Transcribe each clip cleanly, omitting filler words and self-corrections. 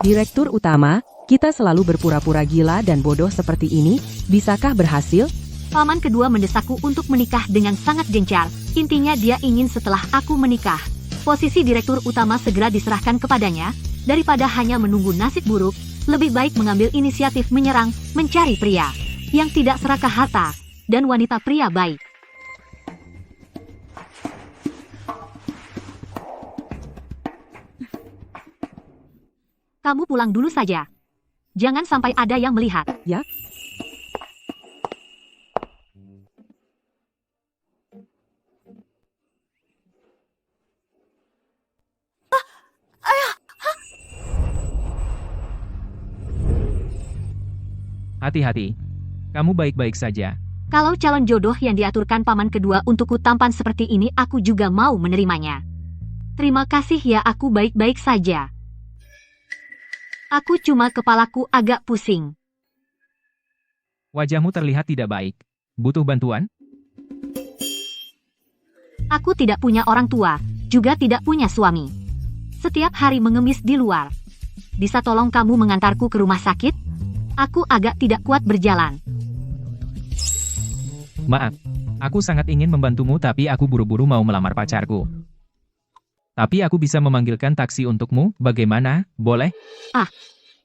Direktur utama, kita selalu berpura-pura gila dan bodoh seperti ini, bisakah berhasil? Paman kedua mendesakku untuk menikah dengan sangat gencar. Intinya dia ingin setelah aku menikah, posisi direktur utama segera diserahkan kepadanya, daripada hanya menunggu nasib buruk, lebih baik mengambil inisiatif menyerang, mencari pria yang tidak serakah harta, dan wanita pria baik. Kamu pulang dulu saja. Jangan sampai ada yang melihat. Ya? Hati-hati. Kamu baik-baik saja. Kalau calon jodoh yang diaturkan paman kedua untukku tampan seperti ini, aku juga mau menerimanya. Terima kasih ya, aku baik-baik saja. Aku cuma kepalaku agak pusing. Wajahmu terlihat tidak baik. Butuh bantuan? Aku tidak punya orang tua, juga tidak punya suami. Setiap hari mengemis di luar. Bisa tolong kamu mengantarku ke rumah sakit? Aku agak tidak kuat berjalan. Maaf, aku sangat ingin membantumu tapi aku buru-buru mau melamar pacarku. Tapi aku bisa memanggilkan taksi untukmu, bagaimana? Boleh?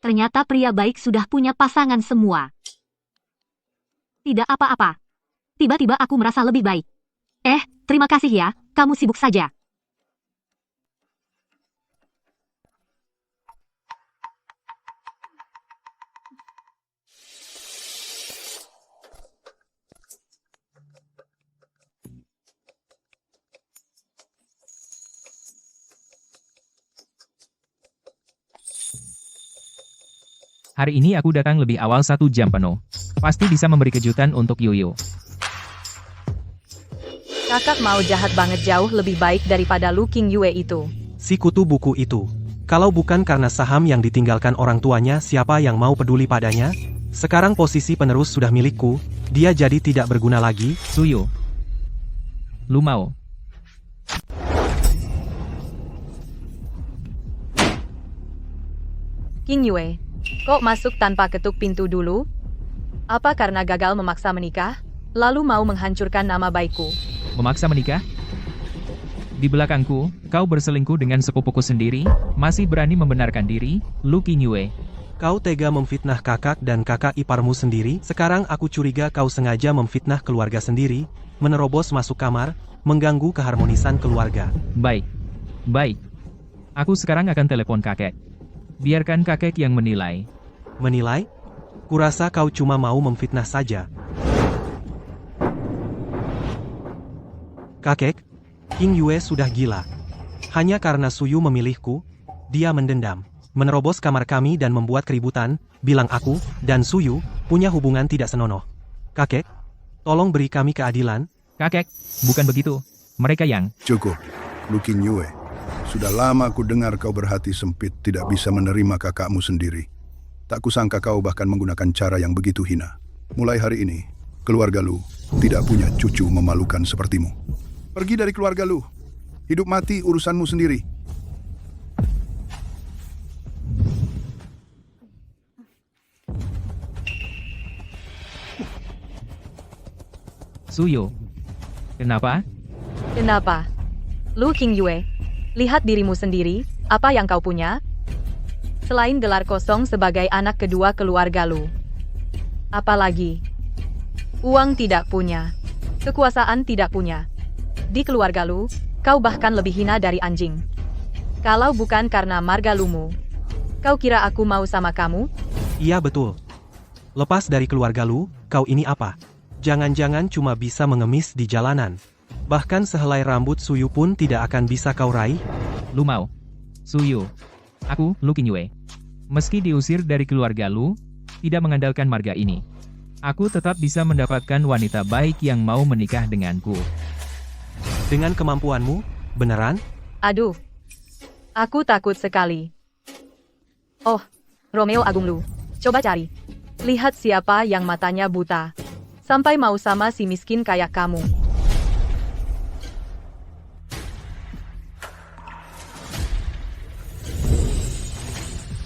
Ternyata pria baik sudah punya pasangan semua. Tidak apa-apa. Tiba-tiba aku merasa lebih baik. Terima kasih ya, kamu sibuk saja. Hari ini aku datang lebih awal 1 jam penuh. Pasti bisa memberi kejutan untuk Yuyu. Kakak mau jahat banget, jauh lebih baik daripada Lu King Yue itu. Si kutu buku itu. Kalau bukan karena saham yang ditinggalkan orang tuanya, siapa yang mau peduli padanya? Sekarang posisi penerus sudah milikku, dia jadi tidak berguna lagi. Suyu. Lu mau? King Yue, kok masuk tanpa ketuk pintu dulu? Apa karena gagal memaksa menikah? Lalu mau menghancurkan nama baikku? Memaksa menikah? Di belakangku, kau berselingkuh dengan sepupuku sendiri, masih berani membenarkan diri, Lu King Yue. Kau tega memfitnah kakak dan kakak iparmu sendiri. Sekarang aku curiga kau sengaja memfitnah keluarga sendiri, menerobos masuk kamar, mengganggu keharmonisan keluarga. Baik. Baik. Aku sekarang akan telepon kakek. Biarkan kakek yang menilai. Menilai? Kurasa kau cuma mau memfitnah saja. Kakek, King Yue sudah gila. Hanya karena Suyu memilihku, dia mendendam, menerobos kamar kami dan membuat keributan, bilang aku dan Suyu punya hubungan tidak senonoh. Kakek, tolong beri kami keadilan. Kakek, bukan begitu. Mereka yang... Cukup, Lu King Yue. Sudah lama aku dengar kau berhati sempit, tidak bisa menerima kakakmu sendiri. Tak kusangka kau bahkan menggunakan cara yang begitu hina. Mulai hari ini, keluarga Lu tidak punya cucu memalukan sepertimu. Pergi dari keluarga Lu. Hidup mati urusanmu sendiri. Suyu. Kenapa? Kenapa? Lu King Yue, lihat dirimu sendiri, apa yang kau punya? Selain gelar kosong sebagai anak kedua keluarga Lu. Apalagi? Uang tidak punya. Kekuasaan tidak punya. Di keluarga Lu, kau bahkan lebih hina dari anjing. Kalau bukan karena marga Lumu, kau kira aku mau sama kamu? Iya betul. Lepas dari keluarga Lu, kau ini apa? Jangan-jangan cuma bisa mengemis di jalanan. Bahkan sehelai rambut Suyu pun tidak akan bisa kau raih. Lu mau? Suyu. Aku, Lu King Yue. Meski diusir dari keluarga Lu, tidak mengandalkan marga ini. Aku tetap bisa mendapatkan wanita baik yang mau menikah denganku. Dengan kemampuanmu, beneran? Aduh. Aku takut sekali. Oh, Romeo Agung Lu. Coba cari. Lihat siapa yang matanya buta. Sampai mau sama si miskin kayak kamu.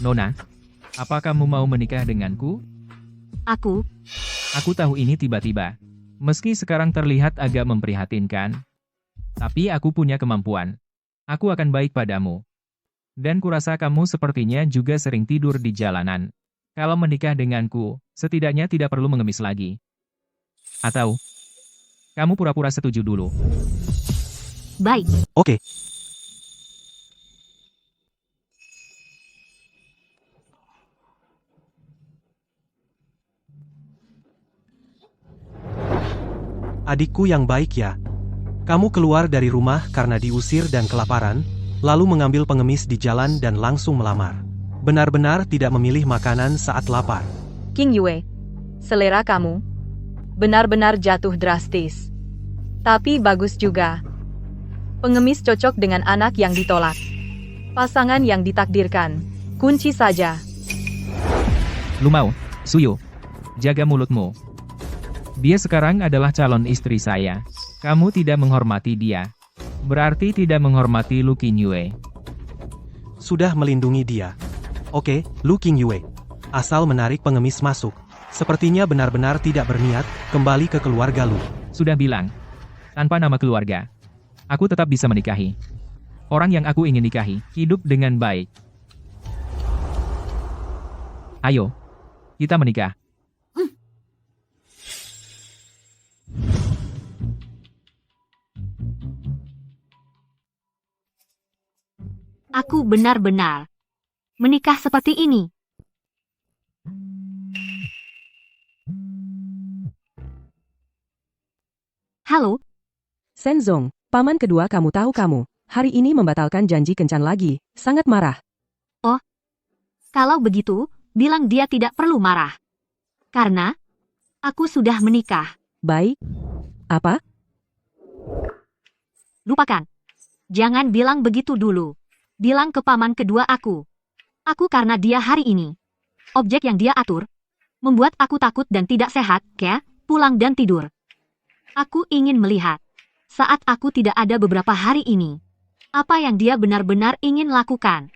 Nona, apa kamu mau menikah denganku? Aku, Aku tahu ini tiba-tiba. Meski sekarang terlihat agak memprihatinkan, tapi aku punya kemampuan. Aku akan baik padamu. Dan kurasa kamu sepertinya juga sering tidur di jalanan. Kalau menikah denganku, setidaknya tidak perlu mengemis lagi. Atau, kamu pura-pura setuju dulu. baik. Oke, adikku yang baik ya. Kamu keluar dari rumah karena diusir dan kelaparan, lalu mengambil pengemis di jalan dan langsung melamar. Benar-benar tidak memilih makanan saat lapar. King Yue, selera kamu benar-benar jatuh drastis. Tapi bagus juga. Pengemis cocok dengan anak yang ditolak. Pasangan yang ditakdirkan. Kunci saja. Lu mau, Suyu, jaga mulutmu. Dia sekarang adalah calon istri saya. Kamu tidak menghormati dia. Berarti tidak menghormati Lu Qinyue. Sudah melindungi dia. Oke, Lu Qinyue. Asal menarik pengemis masuk. Sepertinya benar-benar tidak berniat kembali ke keluarga Lu. Sudah bilang, tanpa nama keluarga, aku tetap bisa menikahi. Orang yang aku ingin nikahi, hidup dengan baik. Ayo, kita menikah. Aku benar-benar menikah seperti ini. Halo, Senzong, paman kedua kamu tahu kamu, hari ini membatalkan janji kencan lagi, sangat marah. kalau begitu, bilang dia tidak perlu marah. Karena aku sudah menikah. Baik. Apa? Lupakan. Jangan bilang begitu dulu. Bilang ke paman kedua aku. Aku karena dia hari ini. Objek yang dia atur. Membuat aku takut dan tidak sehat, ya, pulang dan tidur. Aku ingin melihat. Saat aku tidak ada beberapa hari ini. Apa yang dia benar-benar ingin lakukan.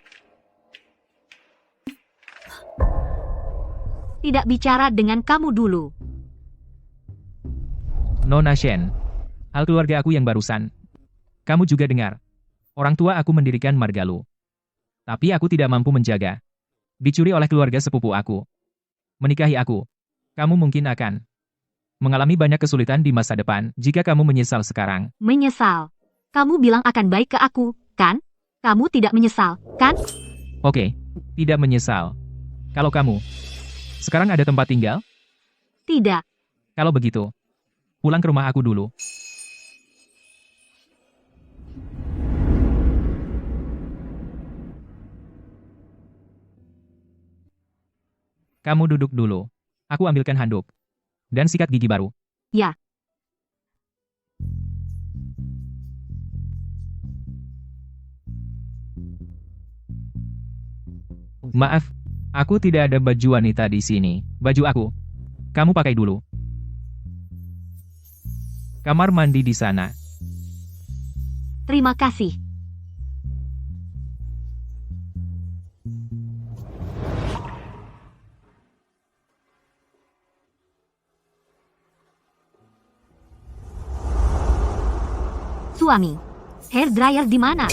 Tidak bicara dengan kamu dulu. Nona Shen, hal keluarga aku yang barusan. Kamu juga dengar. Orang tua aku mendirikan Margalu. Tapi aku tidak mampu menjaga. Dicuri oleh keluarga sepupu aku. Menikahi aku. Kamu mungkin akan mengalami banyak kesulitan di masa depan jika kamu menyesal sekarang. Menyesal. Kamu bilang akan baik ke aku, kan? Kamu tidak menyesal, kan? Oke, tidak menyesal. Kalau kamu sekarang ada tempat tinggal? Tidak. Kalau begitu, pulang ke rumah aku dulu. Kamu duduk dulu. Aku ambilkan handuk. Dan sikat gigi baru. Ya. Maaf, aku tidak ada baju wanita di sini. Baju aku. Kamu pakai dulu. Kamar mandi di sana. Terima kasih. Suami, hair dryer di mana?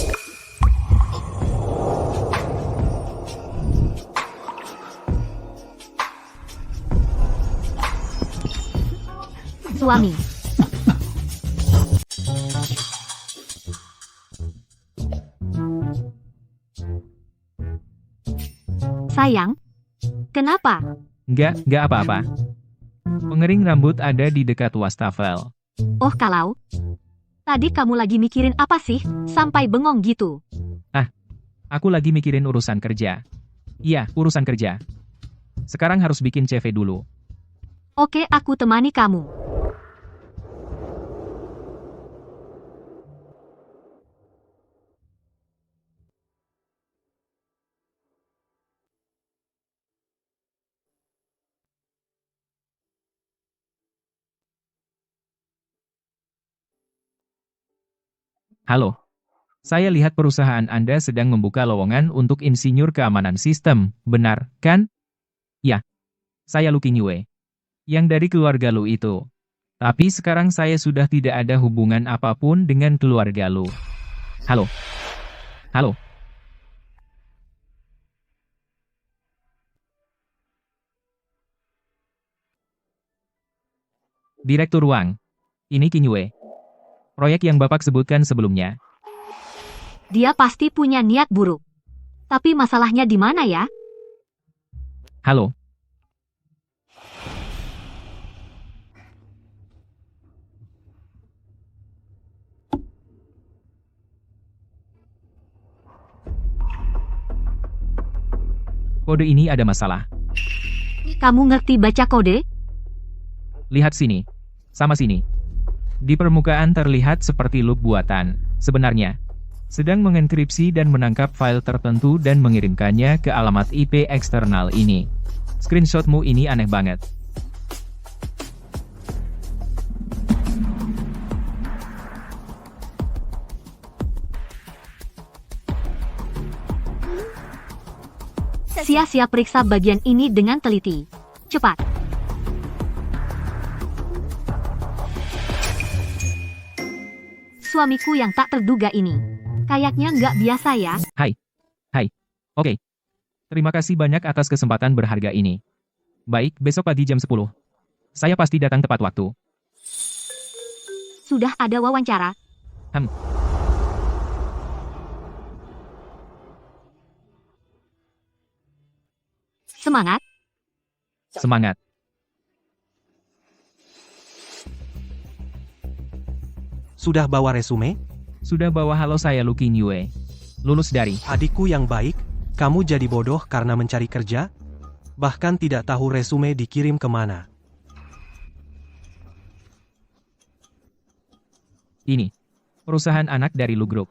Suami. Sayang, kenapa? Enggak apa-apa. Pengering rambut ada di dekat wastafel. Oh kalau, tadi kamu lagi mikirin apa sih, sampai bengong gitu? Aku lagi mikirin urusan kerja. Iya, urusan kerja. Sekarang harus bikin CV dulu. Oke, aku temani kamu. Halo. Saya lihat perusahaan Anda sedang membuka lowongan untuk insinyur keamanan sistem, benar, kan? Ya. Saya Lu Qingyue. Yang dari keluarga Lu itu. Tapi sekarang saya sudah tidak ada hubungan apapun dengan keluarga Lu. Halo. Halo. Direktur Wang. Ini Qingyue. Proyek yang Bapak sebutkan sebelumnya. Dia pasti punya niat buruk. Tapi masalahnya di mana ya? Halo. Kode ini ada masalah. Kamu ngerti baca kode? Lihat sini. Sama sini. Di permukaan terlihat seperti loop buatan. Sebenarnya, sedang mengenkripsi dan menangkap file tertentu dan mengirimkannya ke alamat IP eksternal ini. Screenshotmu ini aneh banget. Sia-sia periksa bagian ini dengan teliti. Cepat. Suamiku yang tak terduga ini. Kayaknya nggak biasa ya. Hai. Oke. Terima kasih banyak atas kesempatan berharga ini. Baik, besok pagi jam 10. Saya pasti datang tepat waktu. Sudah ada wawancara. Semangat. Semangat. Sudah bawa resume? Sudah bawa. Halo, saya Lu Qingyue. Lulus dari... Adikku yang baik, kamu jadi bodoh karena mencari kerja? Bahkan tidak tahu resume dikirim kemana. Ini. Perusahaan anak dari Lu Group.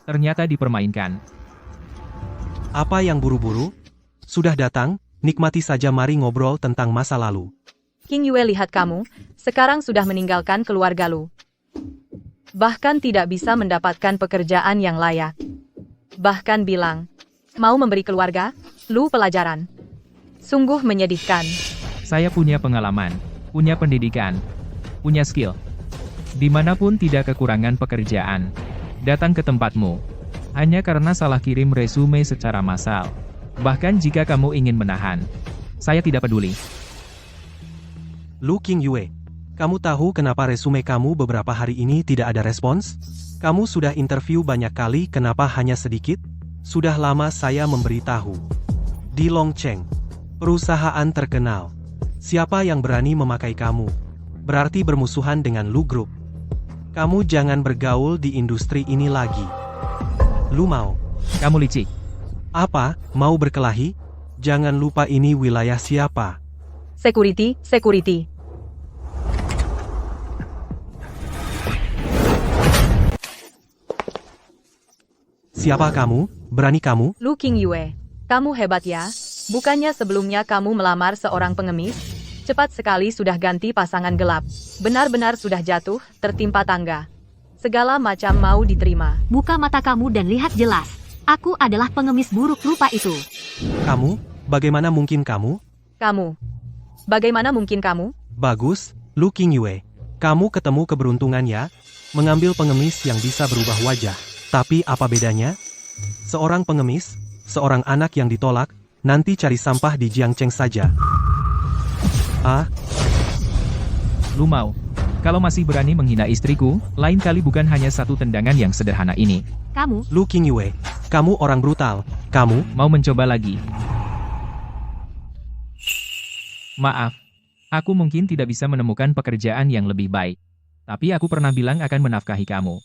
Ternyata dipermainkan. Apa yang buru-buru? Sudah datang, nikmati saja, mari ngobrol tentang masa lalu. Qingyue lihat kamu, sekarang sudah meninggalkan keluarga Lu. Bahkan tidak bisa mendapatkan pekerjaan yang layak. Bahkan bilang, mau memberi keluarga Lu pelajaran. Sungguh menyedihkan. Saya punya pengalaman, punya pendidikan, punya skill. Dimanapun tidak kekurangan pekerjaan. Datang ke tempatmu. Hanya karena salah kirim resume secara massal. Bahkan jika kamu ingin menahan. Saya tidak peduli. Lu Qingyue, kamu tahu kenapa resume kamu beberapa hari ini tidak ada respons? Kamu sudah interview banyak kali, kenapa hanya sedikit? Sudah lama saya memberitahu. Di Longcheng, perusahaan terkenal. Siapa yang berani memakai kamu? Berarti bermusuhan dengan Lu Group. Kamu jangan bergaul di industri ini lagi. Lu mau? Kamu licik. Apa, mau berkelahi? Jangan lupa ini wilayah siapa? Security. Siapa kamu? Berani kamu? Lu Qingyue, kamu hebat ya. Bukannya sebelumnya kamu melamar seorang pengemis? Cepat sekali sudah ganti pasangan gelap. Benar-benar sudah jatuh, tertimpa tangga. Segala macam mau diterima. Buka mata kamu dan lihat jelas. Aku adalah pengemis buruk rupa itu. Kamu? Bagaimana mungkin kamu? Kamu. Bagaimana mungkin kamu? Bagus, Lu Qingyue. Kamu ketemu keberuntungan ya? Mengambil pengemis yang bisa berubah wajah. Tapi apa bedanya? Seorang pengemis, seorang anak yang ditolak, nanti cari sampah di Jiangcheng saja. Ah, Lu mau? Kalau masih berani menghina istriku, lain kali bukan hanya satu tendangan yang sederhana ini. Kamu, Lu Qingyue, kamu orang brutal. Kamu, Mau mencoba lagi? Maaf. Aku mungkin tidak bisa menemukan pekerjaan yang lebih baik. Tapi aku pernah bilang akan menafkahi kamu.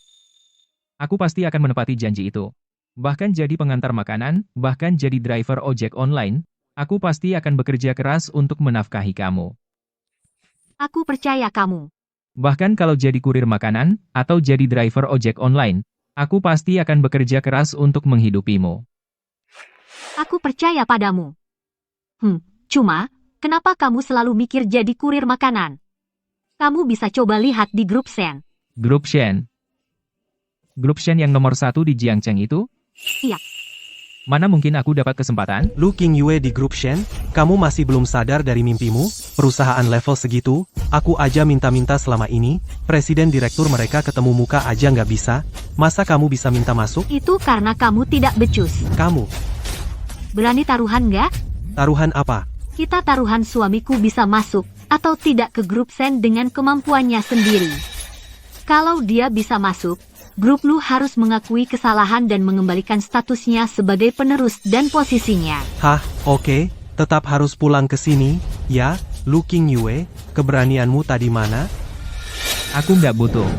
Aku pasti akan menepati janji itu. Bahkan jadi pengantar makanan, bahkan jadi driver ojek online, aku pasti akan bekerja keras untuk menafkahi kamu. aku percaya kamu. Bahkan kalau jadi kurir makanan, atau jadi driver ojek online, aku pasti akan bekerja keras untuk menghidupimu. Aku percaya padamu. Cuma, kenapa kamu selalu mikir jadi kurir makanan? Kamu bisa coba lihat di grup Shen. Grup Shen. Grup Shen yang nomor 1 di Jiangcheng itu? Iya. Mana mungkin aku dapat kesempatan? Lu King Yue di grup Shen, kamu masih belum sadar dari mimpimu? Perusahaan level segitu, aku aja minta-minta selama ini, presiden direktur mereka ketemu muka aja nggak bisa, masa kamu bisa minta masuk? Itu karena kamu tidak becus. Kamu, Berani taruhan nggak? taruhan apa? Kita taruhan suamiku bisa masuk atau tidak ke grup Shen dengan kemampuannya sendiri. Kalau dia bisa masuk, grup Lu harus mengakui kesalahan dan mengembalikan statusnya sebagai penerus dan posisinya. Hah, oke, tetap harus pulang ke sini, ya, Lu King Yue, keberanianmu tadi mana? Aku nggak butuh.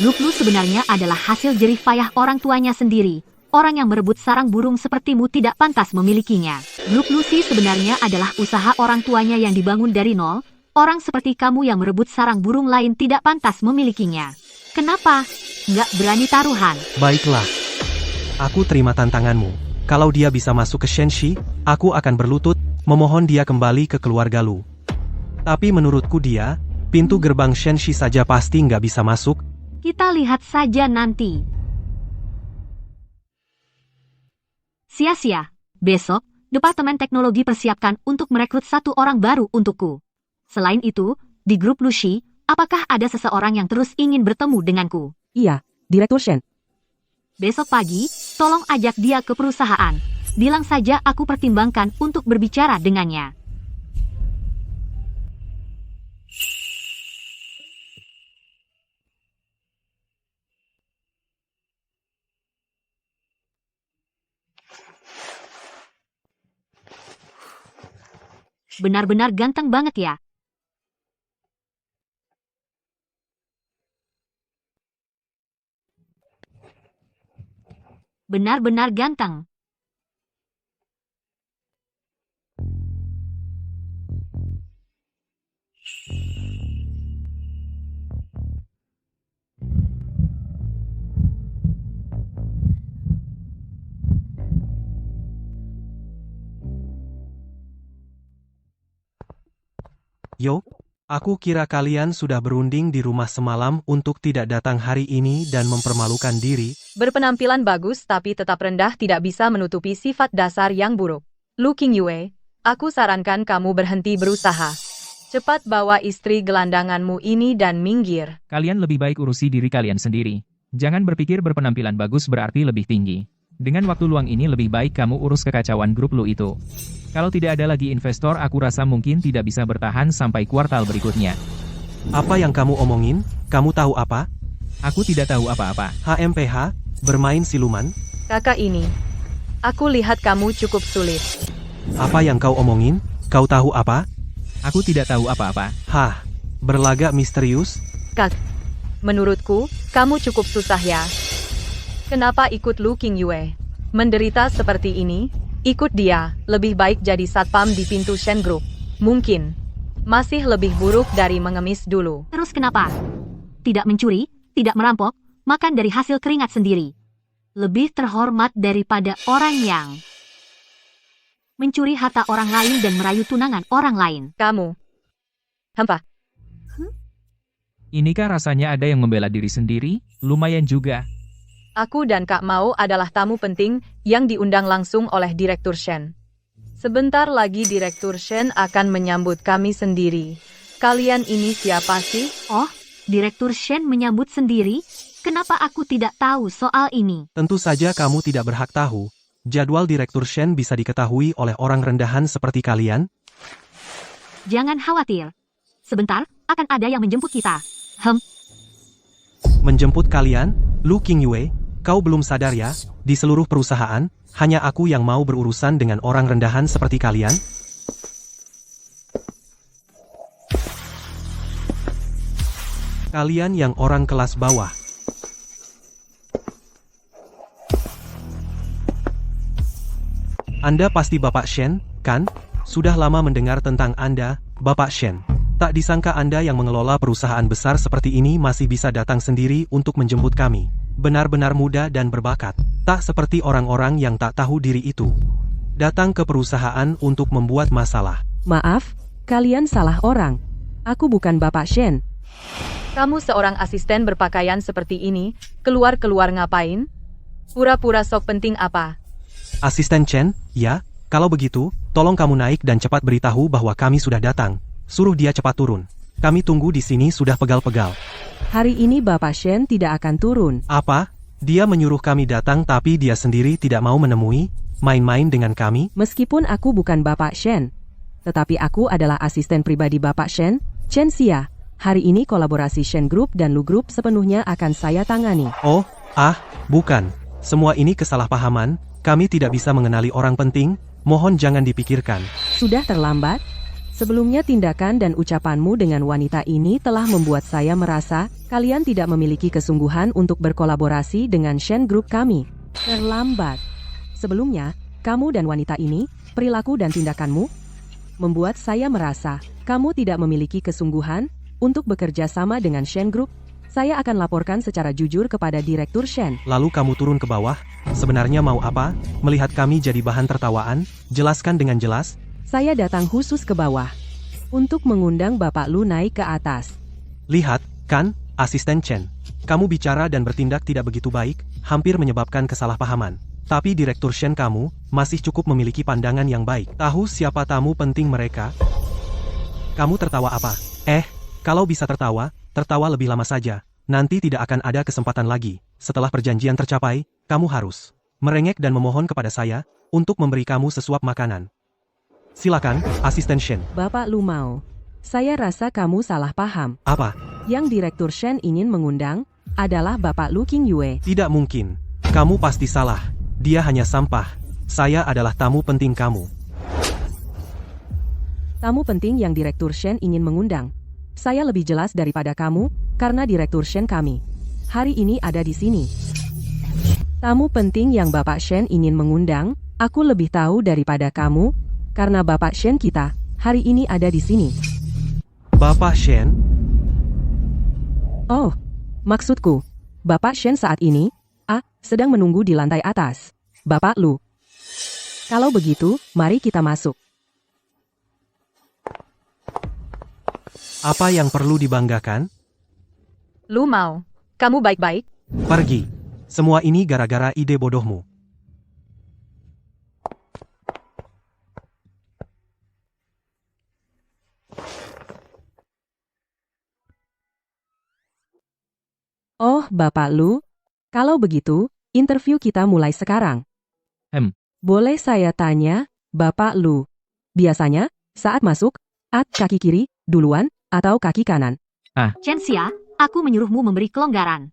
Grup Lu sebenarnya adalah hasil jerih payah orang tuanya sendiri. Orang yang merebut sarang burung sepertimu tidak pantas memilikinya. Grup Lu sih sebenarnya adalah usaha orang tuanya yang dibangun dari nol. Orang seperti kamu yang merebut sarang burung lain tidak pantas memilikinya. Kenapa? Nggak berani taruhan. Baiklah. Aku terima tantanganmu. Kalau dia bisa masuk ke Shenxi, aku akan berlutut, memohon dia kembali ke keluarga Lu. Tapi menurutku dia, pintu gerbang Shenxi saja pasti nggak bisa masuk. Kita lihat saja nanti. Sia-sia. Besok, Departemen Teknologi persiapkan untuk merekrut 1 orang baru untukku. Selain itu, di grup Lushi, apakah ada seseorang yang terus ingin bertemu denganku? Iya, Direktur Shen. Besok pagi, tolong ajak dia ke perusahaan. Bilang saja aku pertimbangkan untuk berbicara dengannya. Benar-benar ganteng banget ya. Benar-benar ganteng. Yo, aku kira kalian sudah berunding di rumah semalam untuk tidak datang hari ini dan mempermalukan diri. Berpenampilan bagus tapi tetap rendah tidak bisa menutupi sifat dasar yang buruk. Lu King Yue, aku sarankan kamu berhenti berusaha. Cepat bawa istri gelandanganmu ini dan minggir. Kalian lebih baik urusi diri kalian sendiri. Jangan berpikir berpenampilan bagus berarti lebih tinggi. Dengan waktu luang ini lebih baik kamu urus kekacauan grup Lu itu. Kalau tidak ada lagi investor aku rasa mungkin tidak bisa bertahan sampai kuartal berikutnya. Apa yang kamu omongin? Kamu tahu apa? Aku tidak tahu apa-apa. HMPH, bermain siluman? Kakak ini, aku lihat kamu cukup sulit. Apa yang kau omongin? Kau tahu apa? Aku tidak tahu apa-apa. Hah, berlagak misterius? Kak, menurutku, kamu cukup susah ya. Kenapa ikut Lu King Yue? Menderita seperti ini? Ikut dia, lebih baik jadi satpam di pintu Shen Group. Mungkin. Masih lebih buruk dari mengemis dulu. Terus kenapa? Tidak mencuri, tidak merampok, makan dari hasil keringat sendiri. Lebih terhormat daripada orang yang mencuri harta orang lain dan merayu tunangan orang lain. Kamu. Hampa. Inikah rasanya ada yang membela diri sendiri? Lumayan juga. Aku dan Kak Mao adalah tamu penting yang diundang langsung oleh Direktur Shen. Sebentar lagi Direktur Shen akan menyambut kami sendiri. Kalian ini siapa sih? Oh, Direktur Shen menyambut sendiri? Kenapa aku tidak tahu soal ini? Tentu saja kamu tidak berhak tahu. Jadwal Direktur Shen bisa diketahui oleh orang rendahan seperti kalian. Jangan khawatir. Sebentar, akan ada yang menjemput kita. Menjemput kalian? Lu King Yue, kau belum sadar ya? Di seluruh perusahaan, hanya aku yang mau berurusan dengan orang rendahan seperti kalian? Kalian yang orang kelas bawah. Anda pasti Bapak Shen, kan? Sudah lama mendengar tentang Anda, Bapak Shen. Tak disangka Anda yang mengelola perusahaan besar seperti ini masih bisa datang sendiri untuk menjemput kami. Benar-benar muda dan berbakat. Tak seperti orang-orang yang tak tahu diri itu. Datang ke perusahaan untuk membuat masalah. Maaf, kalian salah orang. Aku bukan Bapak Shen. Kamu seorang asisten berpakaian seperti ini, Keluar-keluar ngapain? Pura-pura sok penting apa? Asisten Chen, ya, kalau begitu, tolong kamu naik dan cepat beritahu bahwa kami sudah datang. Suruh dia cepat turun. Kami tunggu di sini sudah pegal-pegal. Hari ini Bapak Shen tidak akan turun. Apa? Dia menyuruh kami datang tapi dia sendiri tidak mau menemui, main-main dengan kami? Meskipun aku bukan Bapak Shen, tetapi aku adalah asisten pribadi Bapak Shen, Chen Xia. Hari ini kolaborasi Shen Group dan Lu Group sepenuhnya akan saya tangani. Oh, bukan. Semua ini kesalahpahaman, kami tidak bisa mengenali orang penting, mohon jangan dipikirkan. Sudah terlambat? Sebelumnya tindakan dan ucapanmu dengan wanita ini telah membuat saya merasa kalian tidak memiliki kesungguhan untuk berkolaborasi dengan Shen Group kami. Terlambat. Sebelumnya, kamu dan wanita ini, perilaku dan tindakanmu, membuat saya merasa kamu tidak memiliki kesungguhan untuk bekerja sama dengan Shen Group. Saya akan laporkan secara jujur kepada Direktur Shen. Lalu kamu turun ke bawah, sebenarnya mau apa? Melihat kami jadi bahan tertawaan? Jelaskan dengan jelas. Saya datang khusus ke bawah untuk mengundang Bapak Lu naik ke atas. Lihat, kan, Asisten Chen. Kamu bicara dan bertindak tidak begitu baik, hampir menyebabkan kesalahpahaman. Tapi Direktur Shen kamu masih cukup memiliki pandangan yang baik. Tahu siapa tamu penting mereka? Kamu tertawa apa? Kalau bisa tertawa lebih lama saja. Nanti tidak akan ada kesempatan lagi. Setelah perjanjian tercapai, kamu harus merengek dan memohon kepada saya untuk memberi kamu sesuap makanan. Silakan, Asisten Shen. Bapak Lu mau. Saya rasa kamu salah paham. Apa? Yang Direktur Shen ingin mengundang adalah Bapak Lu Qingyue. Tidak mungkin. Kamu pasti salah. Dia hanya sampah. Saya adalah tamu penting kamu. Tamu penting yang Direktur Shen ingin mengundang. Saya lebih jelas daripada kamu, karena Direktur Shen kami hari ini ada di sini. Tamu penting yang Bapak Shen ingin mengundang, aku lebih tahu daripada kamu, karena Bapak Shen kita hari ini ada di sini. Bapak Shen? Oh, maksudku, Bapak Shen saat ini, sedang menunggu di lantai atas. Bapak Lu. Kalau begitu, mari kita masuk. Apa yang perlu dibanggakan? Lu mau? Kamu baik-baik? Pergi. Semua ini gara-gara ide bodohmu. Oh, Bapak Lu. Kalau begitu, interview kita mulai sekarang. Boleh saya tanya, Bapak Lu? Biasanya, saat masuk, kaki kiri, duluan, atau kaki kanan? Chen Xia, aku menyuruhmu memberi kelonggaran.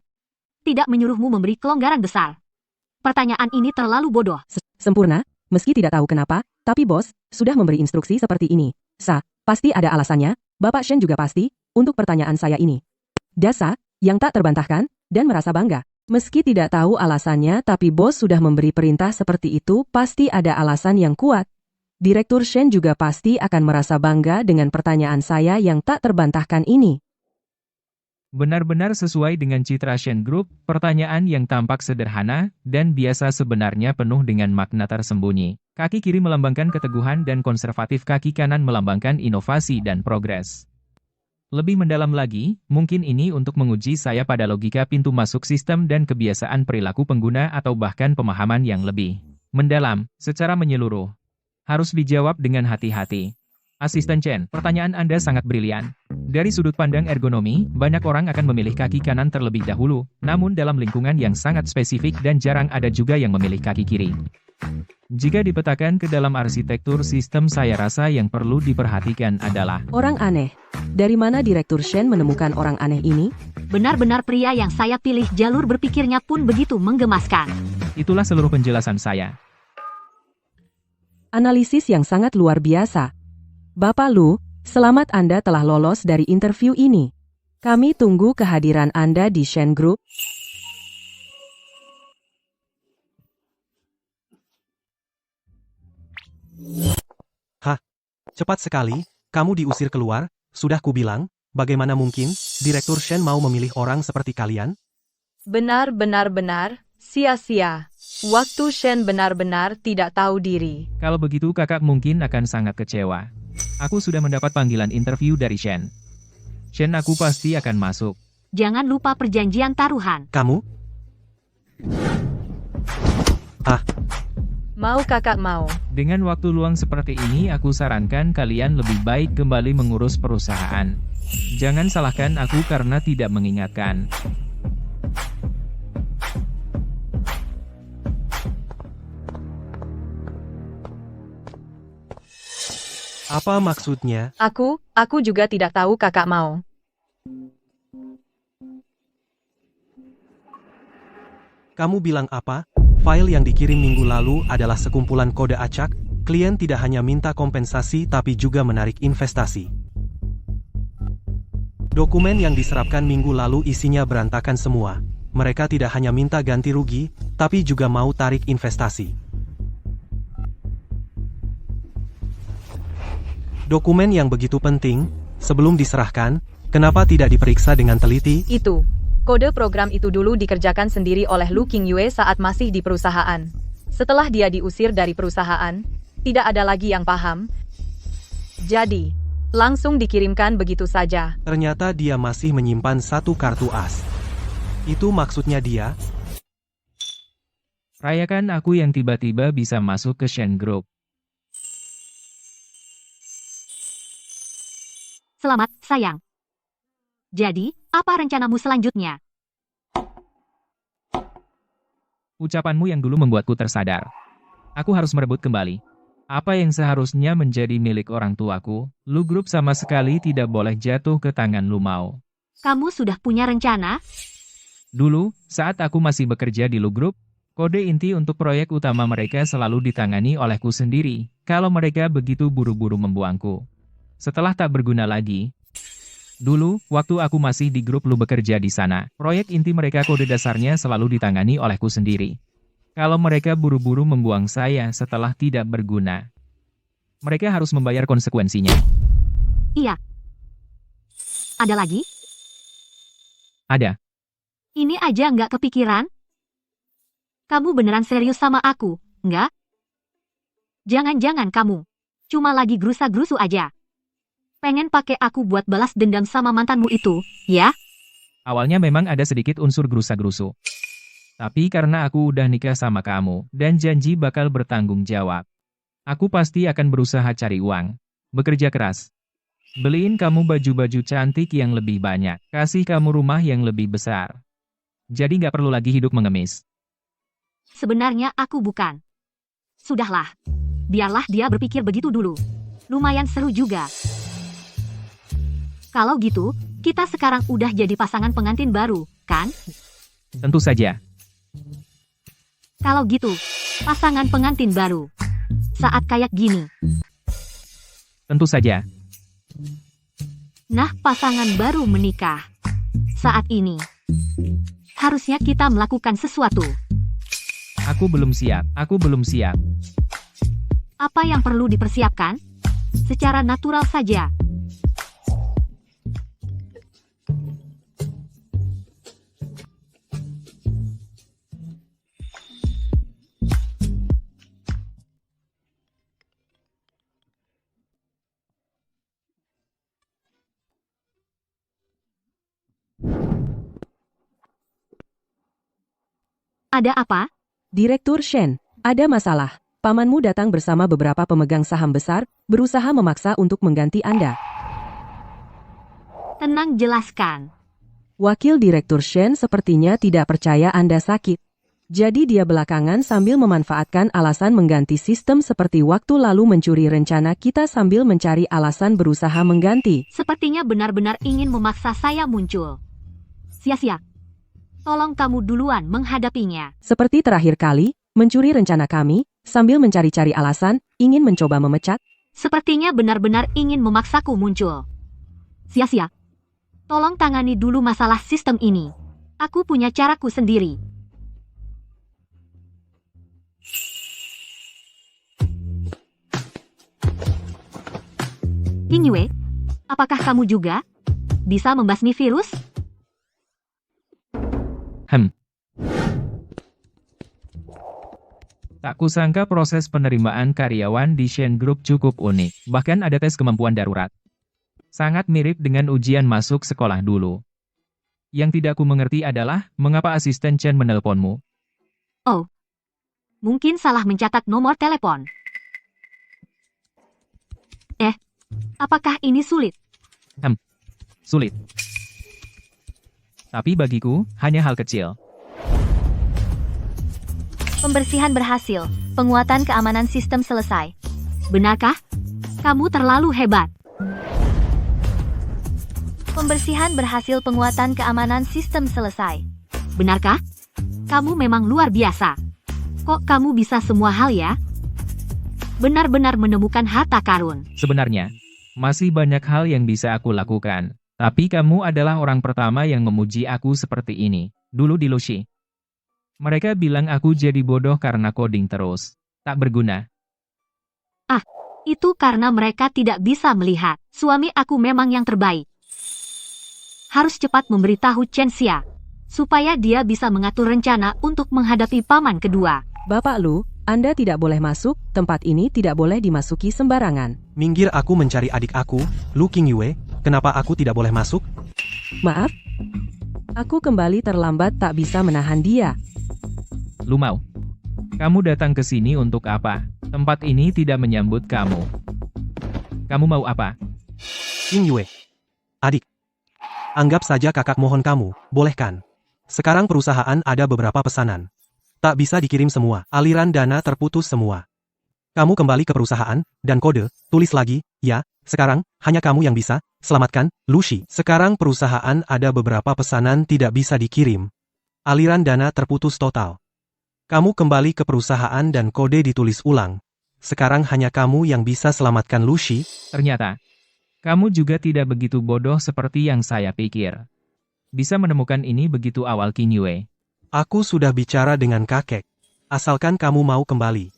Tidak menyuruhmu memberi kelonggaran besar. Pertanyaan ini terlalu bodoh. Sempurna, meski tidak tahu kenapa, tapi bos, sudah memberi instruksi seperti ini. Pasti ada alasannya, Bapak Shen juga pasti, untuk pertanyaan saya ini. Dasa, yang tak terbantahkan, dan merasa bangga. Meski tidak tahu alasannya, tapi bos sudah memberi perintah seperti itu, pasti ada alasan yang kuat. Direktur Shen juga pasti akan merasa bangga dengan pertanyaan saya yang tak terbantahkan ini. Benar-benar sesuai dengan citra Shen Group, pertanyaan yang tampak sederhana, dan biasa sebenarnya penuh dengan makna tersembunyi. Kaki kiri melambangkan keteguhan dan konservatif, kaki kanan melambangkan inovasi dan progres. Lebih mendalam lagi, mungkin ini untuk menguji saya pada logika pintu masuk sistem dan kebiasaan perilaku pengguna atau bahkan pemahaman yang lebih mendalam, secara menyeluruh. Harus dijawab dengan hati-hati. Asisten Chen, pertanyaan Anda sangat brilian. Dari sudut pandang ergonomi, banyak orang akan memilih kaki kanan terlebih dahulu, namun dalam lingkungan yang sangat spesifik dan jarang ada juga yang memilih kaki kiri. Jika dipetakan ke dalam arsitektur sistem, saya rasa yang perlu diperhatikan adalah orang aneh. Dari mana Direktur Shen menemukan orang aneh ini? Benar-benar pria yang saya pilih, jalur berpikirnya pun begitu menggemaskan. Itulah seluruh penjelasan saya. Analisis yang sangat luar biasa. Bapak Lu, selamat Anda telah lolos dari interview ini. Kami tunggu kehadiran Anda di Shen Group. Cepat sekali, kamu diusir keluar, sudah kubilang, bagaimana mungkin, Direktur Shen mau memilih orang seperti kalian? Benar, sia-sia. Waktu Shen benar-benar tidak tahu diri. Kalau begitu kakak mungkin akan sangat kecewa. Aku sudah mendapat panggilan interview dari Shen. Aku pasti akan masuk. Jangan lupa perjanjian taruhan. Kamu? Mau kakak mau. Dengan waktu luang seperti ini aku sarankan kalian lebih baik kembali mengurus perusahaan. Jangan salahkan aku karena tidak mengingatkan. Apa maksudnya? Aku juga tidak tahu kakak mau. Kamu bilang apa? File yang dikirim minggu lalu adalah sekumpulan kode acak. Klien tidak hanya minta kompensasi tapi juga menarik investasi. Dokumen yang diserapkan minggu lalu isinya berantakan semua. Mereka tidak hanya minta ganti rugi, tapi juga mau tarik investasi. Dokumen yang begitu penting, sebelum diserahkan, kenapa tidak diperiksa dengan teliti? Itu. Kode program itu dulu dikerjakan sendiri oleh Lu Qingyue saat masih di perusahaan. Setelah dia diusir dari perusahaan, tidak ada lagi yang paham. Jadi, langsung dikirimkan begitu saja. Ternyata dia masih menyimpan satu kartu as. Itu maksudnya dia? Rayakan aku yang tiba-tiba bisa masuk ke Shen Group. Selamat, sayang. Jadi, apa rencanamu selanjutnya? Ucapanmu yang dulu membuatku tersadar. Aku harus merebut kembali. Apa yang seharusnya menjadi milik orang tuaku, Lu Group sama sekali tidak boleh jatuh ke tangan Lu Mao. Kamu sudah punya rencana? Dulu, saat aku masih bekerja di Lu Group, kode inti untuk proyek utama mereka selalu ditangani olehku sendiri, kalau mereka begitu buru-buru membuangku. Setelah tak berguna lagi, dulu, waktu aku masih di grup Lu bekerja di sana, proyek inti mereka kode dasarnya selalu ditangani olehku sendiri. Kalau mereka buru-buru membuang saya setelah tidak berguna, mereka harus membayar konsekuensinya. Iya. Ada lagi? Ada. Ini aja nggak kepikiran? Kamu beneran serius sama aku, nggak? Jangan-jangan kamu cuma lagi gerusa-gerusu aja. Pengen pakai aku buat balas dendam sama mantanmu itu, ya? Awalnya memang ada sedikit unsur gerusa-gerusu. Tapi karena aku udah nikah sama kamu, dan janji bakal bertanggung jawab, aku pasti akan berusaha cari uang, bekerja keras, beliin kamu baju-baju cantik yang lebih banyak, kasih kamu rumah yang lebih besar. Jadi nggak perlu lagi hidup mengemis. Sebenarnya aku bukan. Sudahlah. Biarlah dia berpikir begitu dulu. Lumayan seru juga. Kalau gitu, kita sekarang udah jadi pasangan pengantin baru, kan? Tentu saja. Kalau gitu, pasangan pengantin baru. Saat kayak gini. Tentu saja. Nah, pasangan baru menikah. Saat ini, harusnya kita melakukan sesuatu. Aku belum siap. Apa yang perlu dipersiapkan? Secara natural saja. Ada apa? Direktur Shen, ada masalah. Pamanmu datang bersama beberapa pemegang saham besar, berusaha memaksa untuk mengganti Anda. Tenang, jelaskan. Wakil Direktur Shen sepertinya tidak percaya Anda sakit. Jadi dia belakangan sambil memanfaatkan alasan mengganti sistem seperti waktu lalu mencuri rencana kita sambil mencari alasan berusaha mengganti. Sepertinya benar-benar ingin memaksa saya muncul. Sia-sia. Tolong kamu duluan menghadapinya. Seperti terakhir kali, mencuri rencana kami, sambil mencari-cari alasan, ingin mencoba memecat. Sepertinya benar-benar ingin memaksaku muncul. Sia-sia. Tolong tangani dulu masalah sistem ini. Aku punya caraku sendiri. Qingyue, apakah kamu juga bisa membasmi virus? Tak kusangka proses penerimaan karyawan di Shen Group cukup unik, bahkan ada tes kemampuan darurat. Sangat mirip dengan ujian masuk sekolah dulu. Yang tidak ku mengerti adalah, mengapa asisten Chen menelponmu? Oh, Mungkin salah mencatat nomor telepon. Apakah ini sulit? Sulit. Tapi bagiku, hanya hal kecil. Pembersihan berhasil. Penguatan keamanan sistem selesai. Benarkah? Kamu terlalu hebat. Pembersihan berhasil, penguatan keamanan sistem selesai. Benarkah? Kamu memang luar biasa. Kok kamu bisa semua hal ya? Benar-benar menemukan harta karun. Sebenarnya, masih banyak hal yang bisa aku lakukan. Tapi kamu adalah orang pertama yang memuji aku seperti ini. Dulu di Lucy. Mereka bilang aku jadi bodoh karena coding terus. Tak berguna. Itu karena mereka tidak bisa melihat. Suami aku memang yang terbaik. Harus cepat memberitahu Chen Xia, supaya dia bisa mengatur rencana untuk menghadapi paman kedua. Bapak Lu, Anda tidak boleh masuk, tempat ini tidak boleh dimasuki sembarangan. Minggir, aku mencari adik aku, Lu Qingyue. Kenapa aku tidak boleh masuk? Maaf? Aku kembali terlambat tak bisa menahan dia. Lu mau? Kamu datang ke sini untuk apa? Tempat ini tidak menyambut kamu. Kamu mau apa? Qingyue. Adik. Anggap saja kakak mohon kamu, boleh kan? Sekarang perusahaan ada beberapa pesanan. Tak bisa dikirim semua, aliran dana terputus semua. Kamu kembali ke perusahaan, dan kode, tulis lagi, ya, sekarang, hanya kamu yang bisa, selamatkan, Lucy. Sekarang perusahaan ada beberapa pesanan tidak bisa dikirim. Aliran dana terputus total. Kamu kembali ke perusahaan dan kode ditulis ulang. Sekarang hanya kamu yang bisa selamatkan Lucy. Ternyata, kamu juga tidak begitu bodoh seperti yang saya pikir. Bisa menemukan ini begitu awal, Qingyue. Aku sudah bicara dengan kakek. Asalkan kamu mau kembali.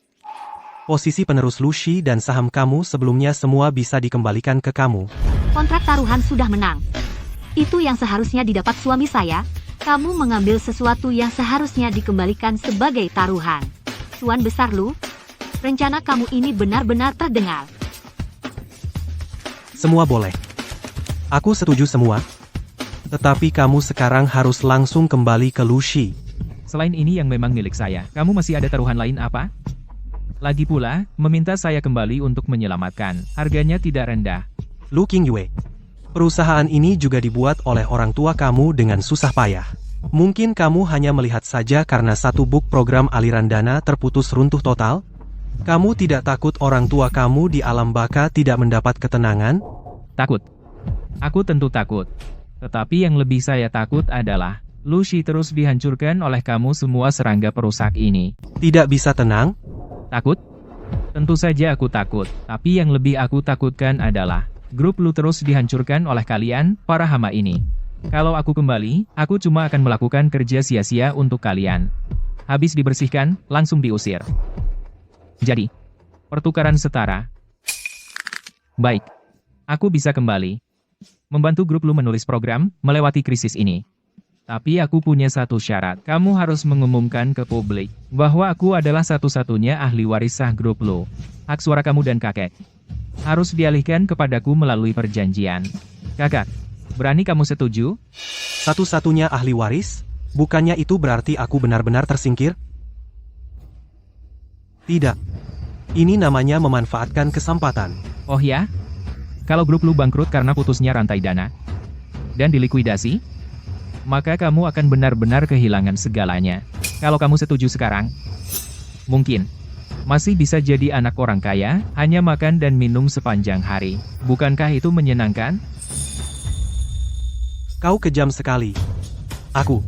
Posisi penerus Lucy dan saham kamu sebelumnya semua bisa dikembalikan ke kamu. Kontrak taruhan sudah menang. Itu yang seharusnya didapat suami saya. Kamu mengambil sesuatu yang seharusnya dikembalikan sebagai taruhan. Tuan Besar Lu, rencana kamu ini benar-benar terdengar. Semua boleh. Aku setuju semua. Tetapi kamu sekarang harus langsung kembali ke Lucy. Selain ini yang memang milik saya, kamu masih ada taruhan lain apa? Lagi pula, meminta saya kembali untuk menyelamatkan. Harganya tidak rendah. Lu Qingyue. Perusahaan ini juga dibuat oleh orang tua kamu dengan susah payah. Mungkin kamu hanya melihat saja karena satu bug program aliran dana terputus runtuh total? Kamu tidak takut orang tua kamu di alam baka tidak mendapat ketenangan? Takut. Aku tentu takut. Tetapi yang lebih saya takut adalah, Lucy terus dihancurkan oleh kamu semua serangga perusak ini. Tidak bisa tenang? Takut? Tentu saja aku takut, tapi yang lebih aku takutkan adalah, grup Lu terus dihancurkan oleh kalian, para hama ini. Kalau aku kembali, aku cuma akan melakukan kerja sia-sia untuk kalian. Habis dibersihkan, langsung diusir. Jadi, pertukaran setara. Baik. Aku bisa kembali. Membantu grup Lu menulis program, melewati krisis ini. Tapi aku punya satu syarat. Kamu harus mengumumkan ke publik bahwa aku adalah satu-satunya ahli waris sah grup Lu. Hak suara kamu dan kakek harus dialihkan kepadaku melalui perjanjian. Kakak, berani kamu setuju? Satu-satunya ahli waris? Bukannya itu berarti aku benar-benar tersingkir? Tidak. Ini namanya memanfaatkan kesempatan. Oh ya? Kalau grup Lu bangkrut karena putusnya rantai dana dan dilikuidasi, maka kamu akan benar-benar kehilangan segalanya. Kalau kamu setuju sekarang, mungkin masih bisa jadi anak orang kaya, hanya makan dan minum sepanjang hari. Bukankah itu menyenangkan? Kau kejam sekali. Aku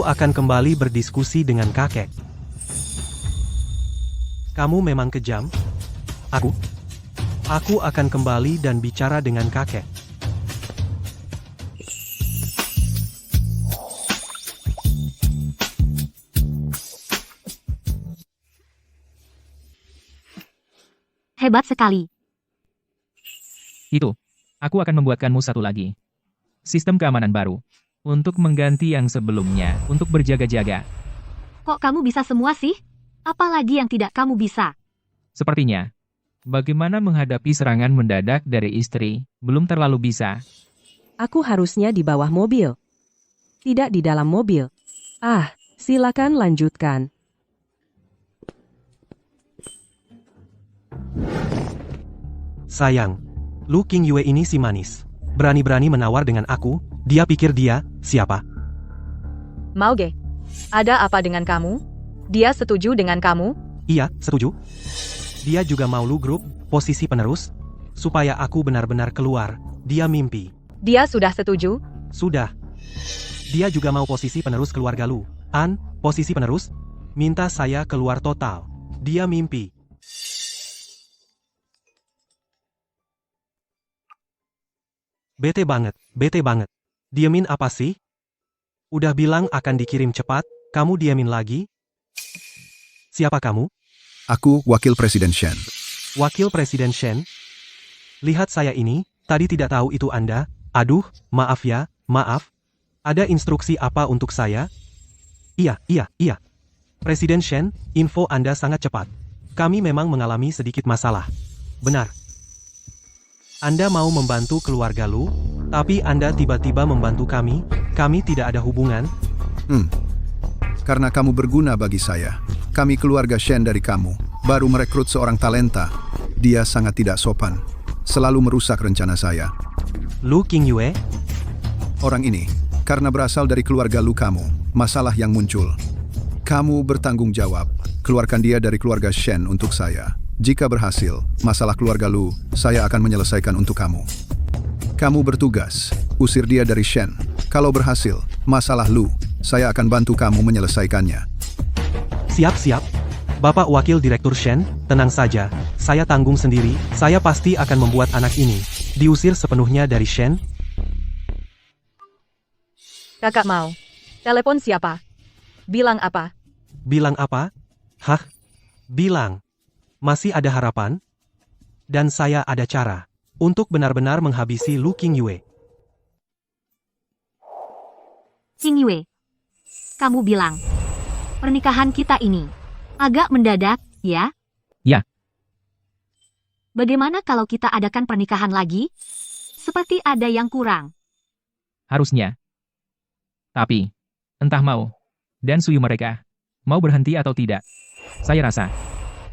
akan kembali berdiskusi dengan kakek. Kamu memang kejam? Aku akan kembali dan bicara dengan kakek. Hebat sekali. Itu. Aku akan membuatkanmu satu lagi. Sistem keamanan baru. Untuk mengganti yang sebelumnya, untuk berjaga-jaga. Kok kamu bisa semua sih? Apalagi yang tidak kamu bisa? Sepertinya. Bagaimana menghadapi serangan mendadak dari istri, belum terlalu bisa. Aku harusnya di bawah mobil. Tidak di dalam mobil. Silakan lanjutkan. Sayang, Lu Qingyue ini si manis. Berani-berani menawar dengan aku, dia pikir dia, siapa? Mauge, ada apa dengan kamu? Dia setuju dengan kamu? Iya, setuju. Dia juga mau Lu Group, posisi penerus, supaya aku benar-benar keluar. Dia mimpi. Dia sudah setuju? Sudah. Dia juga mau posisi penerus keluarga Lu. An, posisi penerus, minta saya keluar total. Dia mimpi. Bete banget, bete banget. Diamin apa sih? Udah bilang akan dikirim cepat, kamu diamin lagi? Siapa kamu? Aku Wakil Presiden Shen. Wakil Presiden Shen? Lihat saya ini, tadi tidak tahu itu Anda. Aduh, maaf ya, maaf. Ada instruksi apa untuk saya? Iya. Presiden Shen, info Anda sangat cepat. Kami memang mengalami sedikit masalah. Benar. Anda mau membantu keluarga Lu, tapi Anda tiba-tiba membantu kami tidak ada hubungan. Karena kamu berguna bagi saya. Kami keluarga Shen dari kamu, baru merekrut seorang talenta. Dia sangat tidak sopan. Selalu merusak rencana saya. Lu Qingyue? Orang ini, karena berasal dari keluarga Lu kamu, masalah yang muncul. Kamu bertanggung jawab, keluarkan dia dari keluarga Shen untuk saya. Jika berhasil, masalah keluarga Lu, saya akan menyelesaikan untuk kamu. Kamu bertugas, usir dia dari Shen. Kalau berhasil, masalah Lu, saya akan bantu kamu menyelesaikannya. Siap. Bapak Wakil Direktur Shen, tenang saja. Saya tanggung sendiri, saya pasti akan membuat anak ini diusir sepenuhnya dari Shen. Kakak mau. Telepon siapa? Bilang apa? Bilang apa? Hah? Bilang. Masih ada harapan? Dan saya ada cara untuk benar-benar menghabisi Lu Qingyue. Qingyue, kamu bilang, pernikahan kita ini agak mendadak, ya? Ya. Bagaimana kalau kita adakan pernikahan lagi? Seperti ada yang kurang. Harusnya. Tapi, entah mau, dan Suyu mereka, mau berhenti atau tidak. Saya rasa,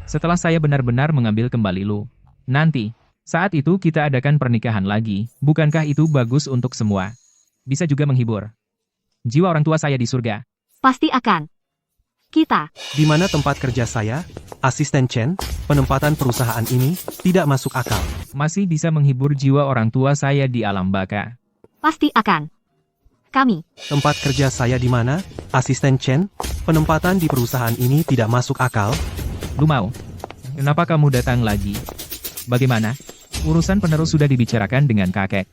setelah saya benar-benar mengambil kembali Lu, nanti, saat itu kita adakan pernikahan lagi, bukankah itu bagus untuk semua? Bisa juga menghibur jiwa orang tua saya di surga. Pasti akan. Kita. Di mana tempat kerja saya, Asisten Chen, penempatan perusahaan ini tidak masuk akal. Masih bisa menghibur jiwa orang tua saya di alam baka. Pasti akan. Kami. Tempat kerja saya di mana, Asisten Chen, penempatan di perusahaan ini tidak masuk akal. Lu mau? Kenapa kamu datang lagi? Bagaimana? Urusan penerus sudah dibicarakan dengan kakek.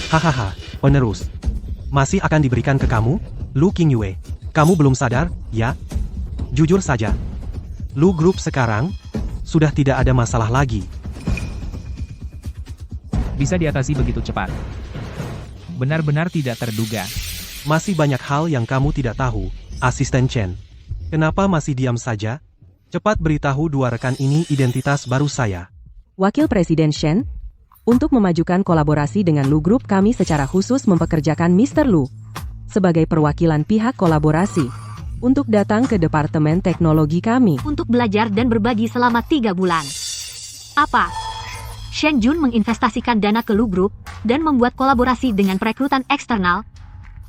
Hahaha, penerus. Masih akan diberikan ke kamu, Lu Qingyue. Kamu belum sadar, ya? Jujur saja. Lu Group sekarang sudah tidak ada masalah lagi. Bisa diatasi begitu cepat. Benar-benar tidak terduga. Masih banyak hal yang kamu tidak tahu, Asisten Chen. Kenapa masih diam saja? Cepat beritahu dua rekan ini identitas baru saya. Wakil Presiden Shen, untuk memajukan kolaborasi dengan Lu Group kami secara khusus mempekerjakan Mr. Lu sebagai perwakilan pihak kolaborasi untuk datang ke Departemen Teknologi kami. Untuk belajar dan berbagi selama 3 bulan. Apa? Shen Jun menginvestasikan dana ke Lu Group dan membuat kolaborasi dengan perekrutan eksternal.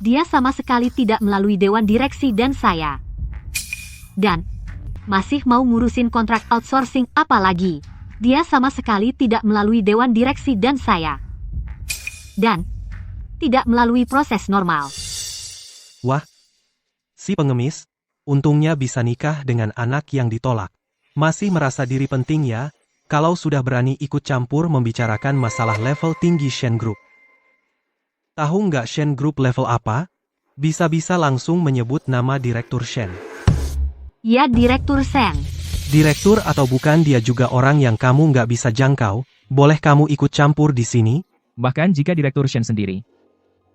Dia sama sekali tidak melalui Dewan Direksi dan saya. Dan masih mau ngurusin kontrak outsourcing apalagi. Dia sama sekali tidak melalui Dewan Direksi dan saya. Dan tidak melalui proses normal. Wah, si pengemis, untungnya bisa nikah dengan anak yang ditolak. Masih merasa diri penting ya, kalau sudah berani ikut campur membicarakan masalah level tinggi Shen Group. Tahu nggak Shen Group level apa? Bisa-bisa langsung menyebut nama Direktur Shen. Ya, Direktur Shen. Direktur atau bukan, dia juga orang yang kamu nggak bisa jangkau. Boleh kamu ikut campur di sini? Bahkan jika Direktur Shen sendiri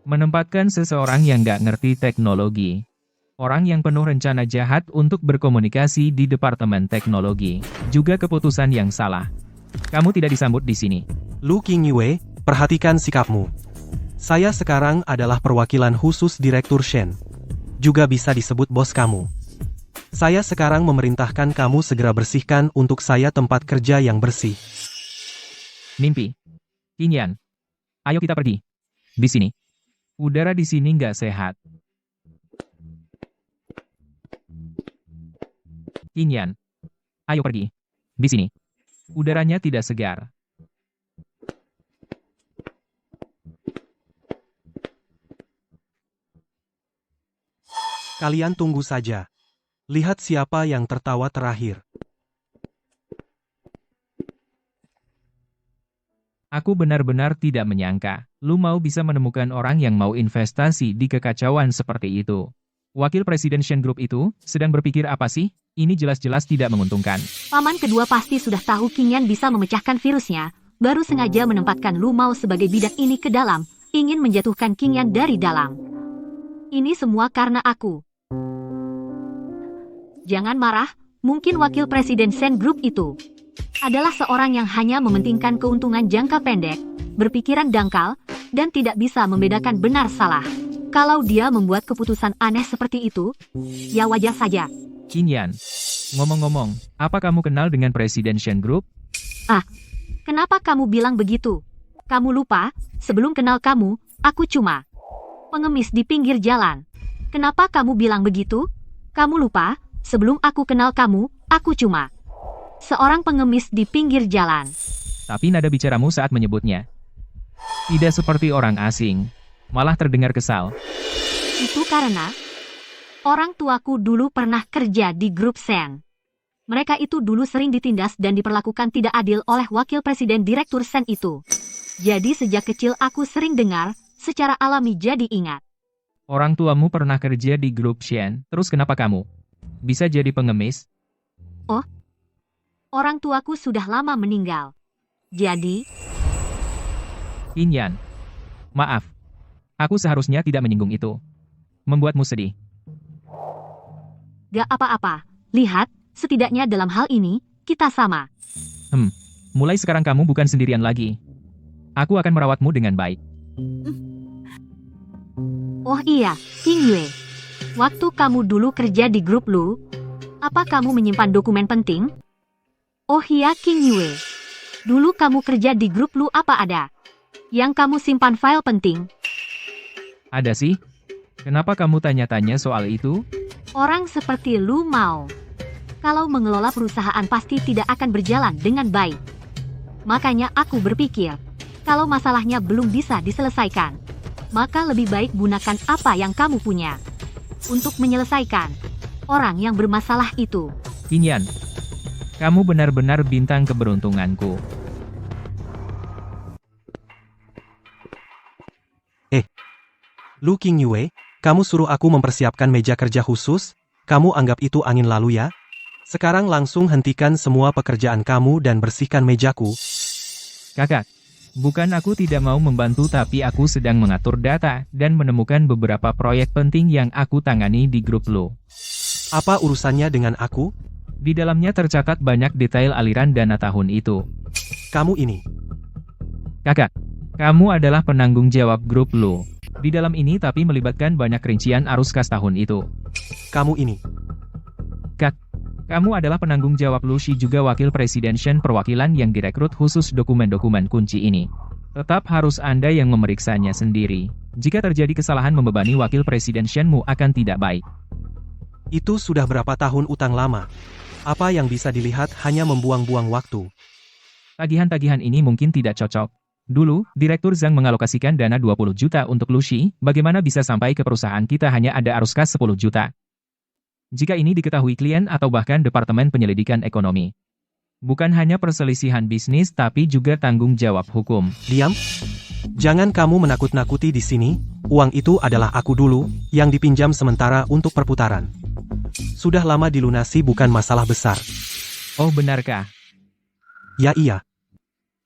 menempatkan seseorang yang nggak ngerti teknologi, orang yang penuh rencana jahat untuk berkomunikasi di Departemen Teknologi, juga keputusan yang salah. Kamu tidak disambut di sini. Lu Qingyue, perhatikan sikapmu. Saya sekarang adalah perwakilan khusus Direktur Shen. Juga bisa disebut bos kamu. Saya sekarang memerintahkan kamu segera bersihkan untuk saya tempat kerja yang bersih. Mimpi. Qingyan. Ayo kita pergi. Di sini. Udara di sini nggak sehat. Qingyan. Ayo pergi. Di sini. Udaranya tidak segar. Kalian tunggu saja. Lihat siapa yang tertawa terakhir. Aku benar-benar tidak menyangka, lu mau bisa menemukan orang yang mau investasi di kekacauan seperti itu. Wakil Presiden Shen Group itu sedang berpikir apa sih? Ini jelas-jelas tidak menguntungkan. Paman kedua pasti sudah tahu Qingyan bisa memecahkan virusnya, baru sengaja menempatkan Lu Mao sebagai bidak ini ke dalam, ingin menjatuhkan Qingyan dari dalam. Ini semua karena aku. Jangan marah, mungkin wakil Presiden Shen Group itu adalah seorang yang hanya mementingkan keuntungan jangka pendek, berpikiran dangkal, dan tidak bisa membedakan benar salah. Kalau dia membuat keputusan aneh seperti itu, ya wajar saja. Qingyan, ngomong-ngomong, apa kamu kenal dengan Presiden Shen Group? Kenapa kamu bilang begitu? Kamu lupa, sebelum kenal kamu, aku cuma pengemis di pinggir jalan. Kenapa kamu bilang begitu? Kamu lupa, sebelum aku kenal kamu, aku cuma seorang pengemis di pinggir jalan. Tapi nada bicaramu saat menyebutnya tidak seperti orang asing, malah terdengar kesal. Itu karena orang tuaku dulu pernah kerja di grup Shen. Mereka itu dulu sering ditindas dan diperlakukan tidak adil oleh wakil presiden direktur Shen itu. Jadi sejak kecil aku sering dengar, secara alami jadi ingat. Orang tuamu pernah kerja di grup Shen, terus kenapa kamu bisa jadi pengemis? Orang tuaku sudah lama meninggal. Jadi, Qingyan, maaf. Aku seharusnya tidak menyinggung itu. Membuatmu sedih. gak apa-apa. Lihat, setidaknya dalam hal ini, kita sama. Mulai sekarang kamu bukan sendirian lagi. Aku akan merawatmu dengan baik. Oh iya, Qing Yue. Waktu kamu dulu kerja di grup Lu, apa kamu menyimpan dokumen penting? Oh iya, Qing Yue. Dulu kamu kerja di grup Lu apa ada? Yang kamu simpan file penting? Ada sih. Kenapa kamu tanya-tanya soal itu? Orang seperti Lu Mao, kalau mengelola perusahaan pasti tidak akan berjalan dengan baik. Makanya aku berpikir, kalau masalahnya belum bisa diselesaikan, maka lebih baik gunakan apa yang kamu punya untuk menyelesaikan orang yang bermasalah itu. Qingyan, kamu benar-benar bintang keberuntunganku. Lu Qing Yue, kamu suruh aku mempersiapkan meja kerja khusus? Kamu anggap itu angin lalu ya? Sekarang langsung hentikan semua pekerjaan kamu dan bersihkan mejaku. Kakak, bukan aku tidak mau membantu tapi aku sedang mengatur data dan menemukan beberapa proyek penting yang aku tangani di grup Lu. Apa urusannya dengan aku? Di dalamnya tercatat banyak detail aliran dana tahun itu. Kamu ini. Kakak, kamu adalah penanggung jawab grup Lu. Di dalam ini tapi melibatkan banyak rincian arus kas tahun itu. Kamu ini. Kamu adalah penanggung jawab Lu Shi juga wakil presiden Shen perwakilan yang direkrut khusus dokumen-dokumen kunci ini. Tetap harus Anda yang memeriksanya sendiri. Jika terjadi kesalahan membebani wakil presiden Shenmu akan tidak baik. Itu sudah berapa tahun utang lama? Apa yang bisa dilihat hanya membuang-buang waktu. Tagihan-tagihan ini mungkin tidak cocok. Dulu, Direktur Zhang mengalokasikan dana 20 juta untuk Lu Shi, bagaimana bisa sampai ke perusahaan kita hanya ada arus kas 10 juta? Jika ini diketahui klien atau bahkan Departemen Penyelidikan Ekonomi. Bukan hanya perselisihan bisnis tapi juga tanggung jawab hukum. Diam. Jangan kamu menakut-nakuti di sini. Uang itu adalah aku dulu, yang dipinjam sementara untuk perputaran. Sudah lama dilunasi bukan masalah besar. Oh benarkah? Ya iya.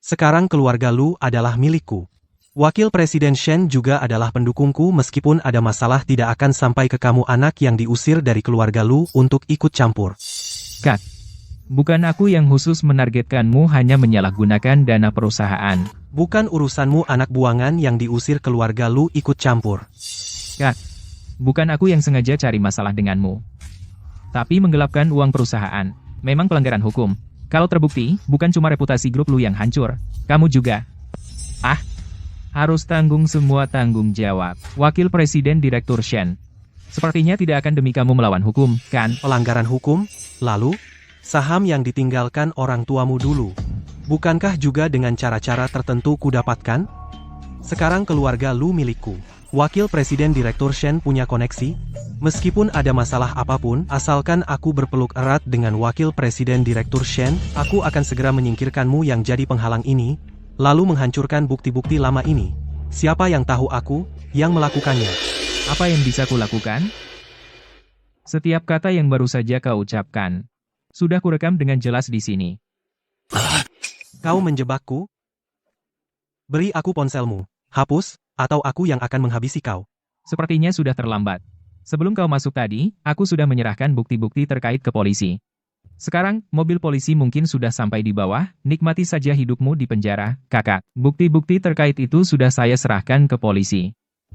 Sekarang keluarga Lu adalah milikku. Wakil Presiden Shen juga adalah pendukungku meskipun ada masalah tidak akan sampai ke kamu anak yang diusir dari keluarga Lu untuk ikut campur. Kak, bukan aku yang khusus menargetkanmu hanya menyalahgunakan dana perusahaan. Bukan urusanmu anak buangan yang diusir keluarga Lu ikut campur. Kak, bukan aku yang sengaja cari masalah denganmu. Tapi menggelapkan uang perusahaan memang pelanggaran hukum. Kalau terbukti, bukan cuma reputasi grup lu yang hancur, kamu juga. Harus tanggung semua tanggung jawab. Wakil Presiden Direktur Shen. Sepertinya tidak akan demi kamu melawan hukum, kan? Pelanggaran hukum? Lalu? Saham yang ditinggalkan orang tuamu dulu. Bukankah juga dengan cara-cara tertentu kudapatkan? Sekarang keluarga lu milikku. Wakil Presiden Direktur Shen punya koneksi? Meskipun ada masalah apapun, asalkan aku berpeluk erat dengan Wakil Presiden Direktur Shen, aku akan segera menyingkirkanmu yang jadi penghalang ini, lalu menghancurkan bukti-bukti lama ini. Siapa yang tahu aku, yang melakukannya? Apa yang bisa kulakukan? Setiap kata yang baru saja kau ucapkan, sudah kurekam dengan jelas di sini. Kau menjebakku? Beri aku ponselmu. Hapus, atau aku yang akan menghabisi kau. Sepertinya sudah terlambat. Sebelum kau masuk tadi, aku sudah menyerahkan bukti-bukti terkait ke polisi. Sekarang, mobil polisi mungkin sudah sampai di bawah, nikmati saja hidupmu di penjara, kakak. Bukti-bukti terkait itu sudah saya serahkan ke polisi.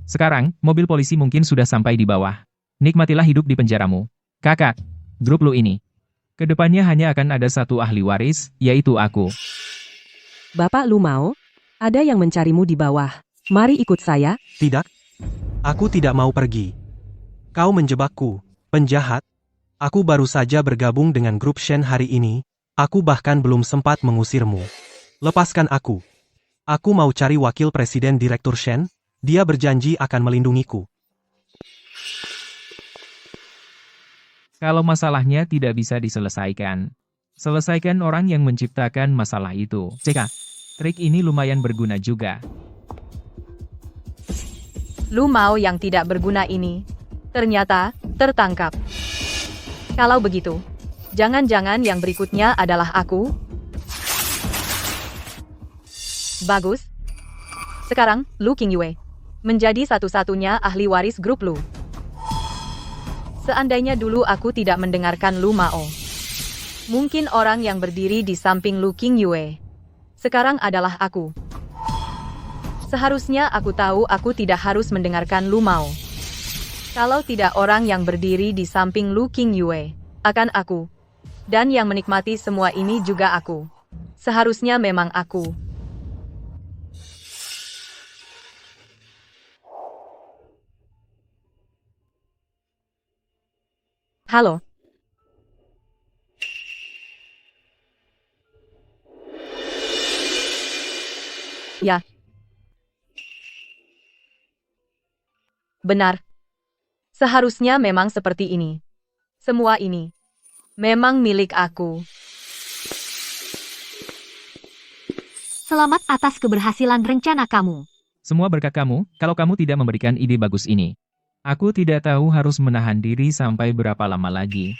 Sekarang, mobil polisi mungkin sudah sampai di bawah. Nikmatilah hidup di penjaramu. Kakak, grup lu ini. Kedepannya hanya akan ada satu ahli waris, yaitu aku. Bapak Lu mau? Ada yang mencarimu di bawah. Mari ikut saya. Tidak. Aku tidak mau pergi. Kau menjebakku, penjahat. Aku baru saja bergabung dengan grup Shen hari ini. Aku bahkan belum sempat mengusirmu. Lepaskan aku. Aku mau cari wakil presiden direktur Shen. Dia berjanji akan melindungiku. Kalau masalahnya tidak bisa diselesaikan, selesaikan orang yang menciptakan masalah itu. CK, trik ini lumayan berguna juga. Lu mau yang tidak berguna ini ternyata tertangkap. Kalau begitu, jangan-jangan yang berikutnya adalah aku? Bagus. Sekarang, Lu Qingyue menjadi satu-satunya ahli waris grup Lu. Seandainya dulu aku tidak mendengarkan Lu Mao, mungkin orang yang berdiri di samping Lu Qingyue sekarang adalah aku. Seharusnya aku tahu aku tidak harus mendengarkan Lu Mao. Kalau tidak orang yang berdiri di samping Lu Qingyue akan aku. Dan yang menikmati semua ini juga aku. Seharusnya memang aku. Halo. Ya. Benar. Seharusnya memang seperti ini. Semua ini memang milik aku. Selamat atas keberhasilan rencana kamu. Semua berkat kamu, kalau kamu tidak memberikan ide bagus ini. Aku tidak tahu harus menahan diri sampai berapa lama lagi.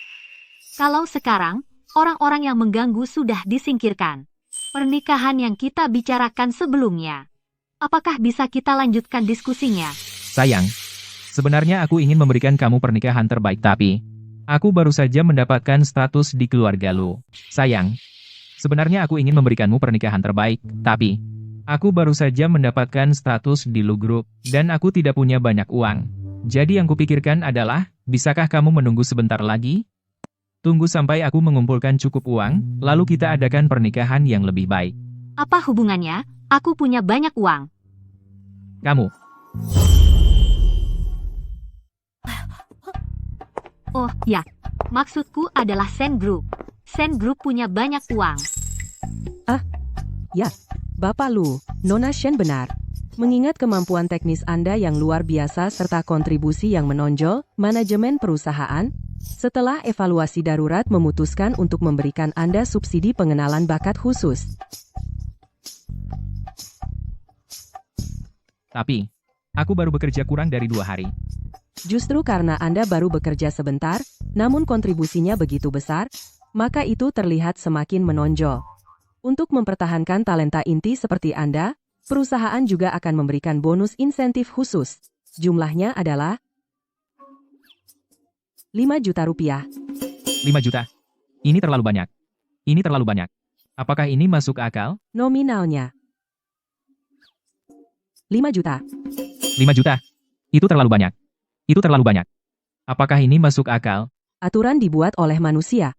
Kalau sekarang, orang-orang yang mengganggu sudah disingkirkan. Pernikahan yang kita bicarakan sebelumnya. Apakah bisa kita lanjutkan diskusinya? Sayang, sebenarnya aku ingin memberikan kamu pernikahan terbaik tapi aku baru saja mendapatkan status di keluarga lu. Sayang, sebenarnya aku ingin memberikanmu pernikahan terbaik, tapi aku baru saja mendapatkan status di lu grup, dan aku tidak punya banyak uang. Jadi yang kupikirkan adalah, bisakah kamu menunggu sebentar lagi? Tunggu sampai aku mengumpulkan cukup uang, lalu kita adakan pernikahan yang lebih baik. Apa hubungannya? Aku punya banyak uang. Kamu, Oh, ya. Maksudku adalah Shen Group. Shen Group punya banyak uang. Ya, Bapak Lu, Nona Shen benar. Mengingat kemampuan teknis Anda yang luar biasa serta kontribusi yang menonjol, manajemen perusahaan, setelah evaluasi darurat memutuskan untuk memberikan Anda subsidi pengenalan bakat khusus. tapi aku baru bekerja kurang dari 2 hari. Justru karena Anda baru bekerja sebentar, namun kontribusinya begitu besar, maka itu terlihat semakin menonjol. Untuk mempertahankan talenta inti seperti Anda, perusahaan juga akan memberikan bonus insentif khusus. Jumlahnya adalah 5 juta rupiah. 5 juta. Ini terlalu banyak. Ini terlalu banyak. Apakah ini masuk akal? Nominalnya 5 juta. 5 juta. Itu terlalu banyak. Itu terlalu banyak. Apakah ini masuk akal? Aturan dibuat oleh manusia.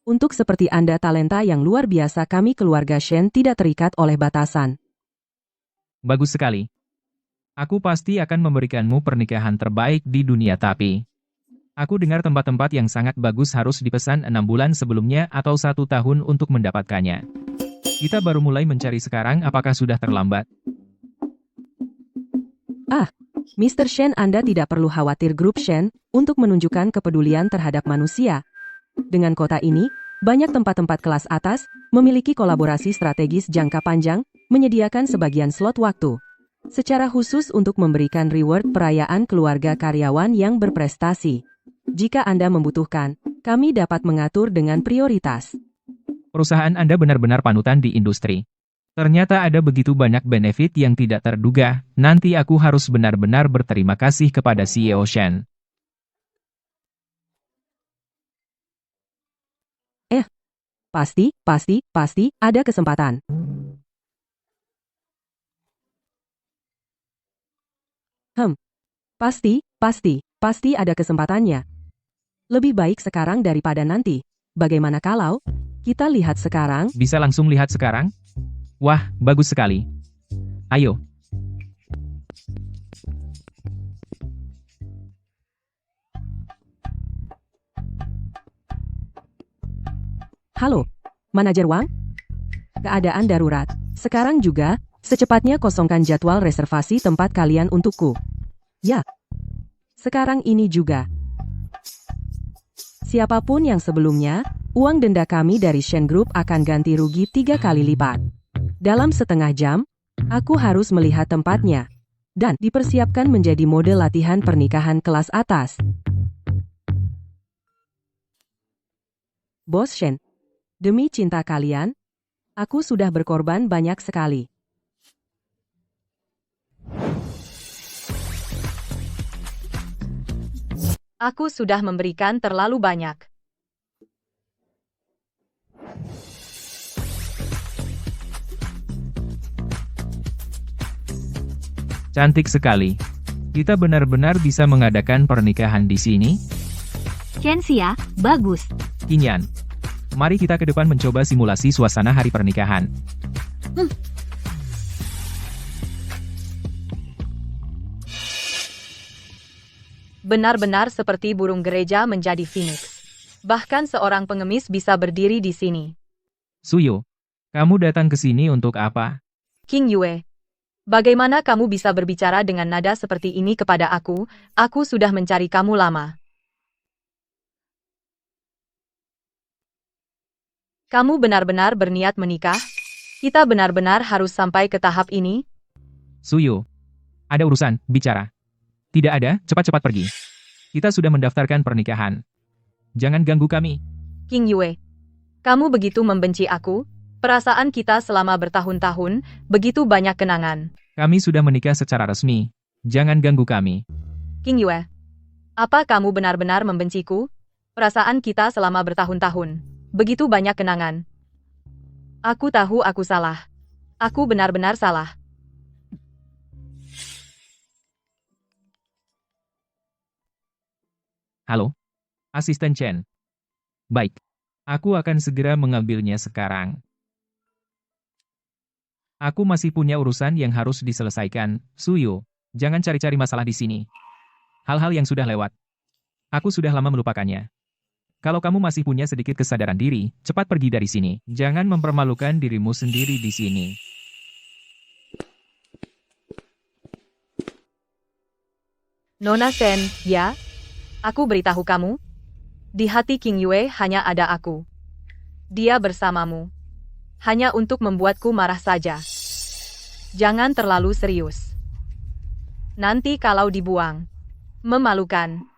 Untuk seperti Anda talenta yang luar biasa, kami keluarga Shen tidak terikat oleh batasan. Bagus sekali. Aku pasti akan memberikanmu pernikahan terbaik di dunia, tapi aku dengar tempat-tempat yang sangat bagus harus dipesan 6 bulan sebelumnya atau 1 tahun untuk mendapatkannya. Kita baru mulai mencari sekarang, apakah sudah terlambat? Mr. Shen, Anda tidak perlu khawatir. Grup Shen untuk menunjukkan kepedulian terhadap manusia. Dengan kota ini, banyak tempat-tempat kelas atas, memiliki kolaborasi strategis jangka panjang, menyediakan sebagian slot waktu. Secara khusus untuk memberikan reward perayaan keluarga karyawan yang berprestasi. Jika Anda membutuhkan, kami dapat mengatur dengan prioritas. Perusahaan Anda benar-benar panutan di industri. Ternyata ada begitu banyak benefit yang tidak terduga, nanti aku harus benar-benar berterima kasih kepada CEO Shen. Pasti, ada kesempatan. Pasti ada kesempatannya. Lebih baik sekarang daripada nanti. Bagaimana kalau kita lihat sekarang? Bisa langsung lihat sekarang? Wah, bagus sekali. Ayo. Halo, Manajer Wang? Keadaan darurat. Sekarang juga, secepatnya kosongkan jadwal reservasi tempat kalian untukku. Ya. Sekarang ini juga. Siapapun yang sebelumnya, uang denda kami dari Shen Group akan ganti rugi 3 kali lipat. Dalam setengah jam, aku harus melihat tempatnya. Dan dipersiapkan menjadi model latihan pernikahan kelas atas. Bos Shen. Demi cinta kalian, aku sudah berkorban banyak sekali. Aku sudah memberikan terlalu banyak. Cantik sekali. Kita benar-benar bisa mengadakan pernikahan di sini? Shenxia, bagus. Kinyan. Mari kita ke depan mencoba simulasi suasana hari pernikahan. Benar-benar seperti burung gereja menjadi phoenix. Bahkan seorang pengemis bisa berdiri di sini. Suyo, kamu datang ke sini untuk apa? King Yue, bagaimana kamu bisa berbicara dengan nada seperti ini kepada aku? Aku sudah mencari kamu lama. Kamu benar-benar berniat menikah? Kita benar-benar harus sampai ke tahap ini? Suyo, ada urusan, bicara. Tidak ada, cepat-cepat pergi. Kita sudah mendaftarkan pernikahan. Jangan ganggu kami. King Yue, kamu begitu membenci aku? Perasaan kita selama bertahun-tahun, begitu banyak kenangan. Kami sudah menikah secara resmi. Jangan ganggu kami. King Yue, apa kamu benar-benar membenciku? Perasaan kita selama bertahun-tahun. Begitu banyak kenangan. Aku tahu aku salah. Aku benar-benar salah. Halo? Asisten Chen. Baik. Aku akan segera mengambilnya sekarang. Aku masih punya urusan yang harus diselesaikan. Suyo, jangan cari-cari masalah di sini. Hal-hal yang sudah lewat. Aku sudah lama melupakannya. Kalau kamu masih punya sedikit kesadaran diri, cepat pergi dari sini. Jangan mempermalukan dirimu sendiri di sini. Nona Shen, ya? Aku beritahu kamu. Di hati King Yue hanya ada aku. Dia bersamamu. Hanya untuk membuatku marah saja. Jangan terlalu serius. Nanti kalau dibuang. Memalukan.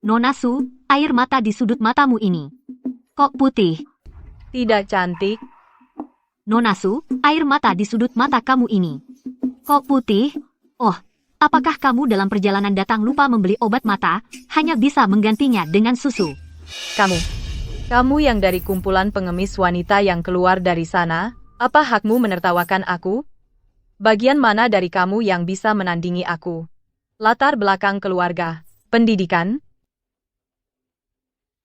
Nona Su, air mata di sudut matamu ini. Kok putih? Tidak cantik. Nona Su, air mata di sudut mata kamu ini. Kok putih? Oh, apakah kamu dalam perjalanan datang lupa membeli obat mata, hanya bisa menggantinya dengan susu? Kamu yang dari kumpulan pengemis wanita yang keluar dari sana, apa hakmu menertawakan aku? Bagian mana dari kamu yang bisa menandingi aku? Latar belakang keluarga, pendidikan?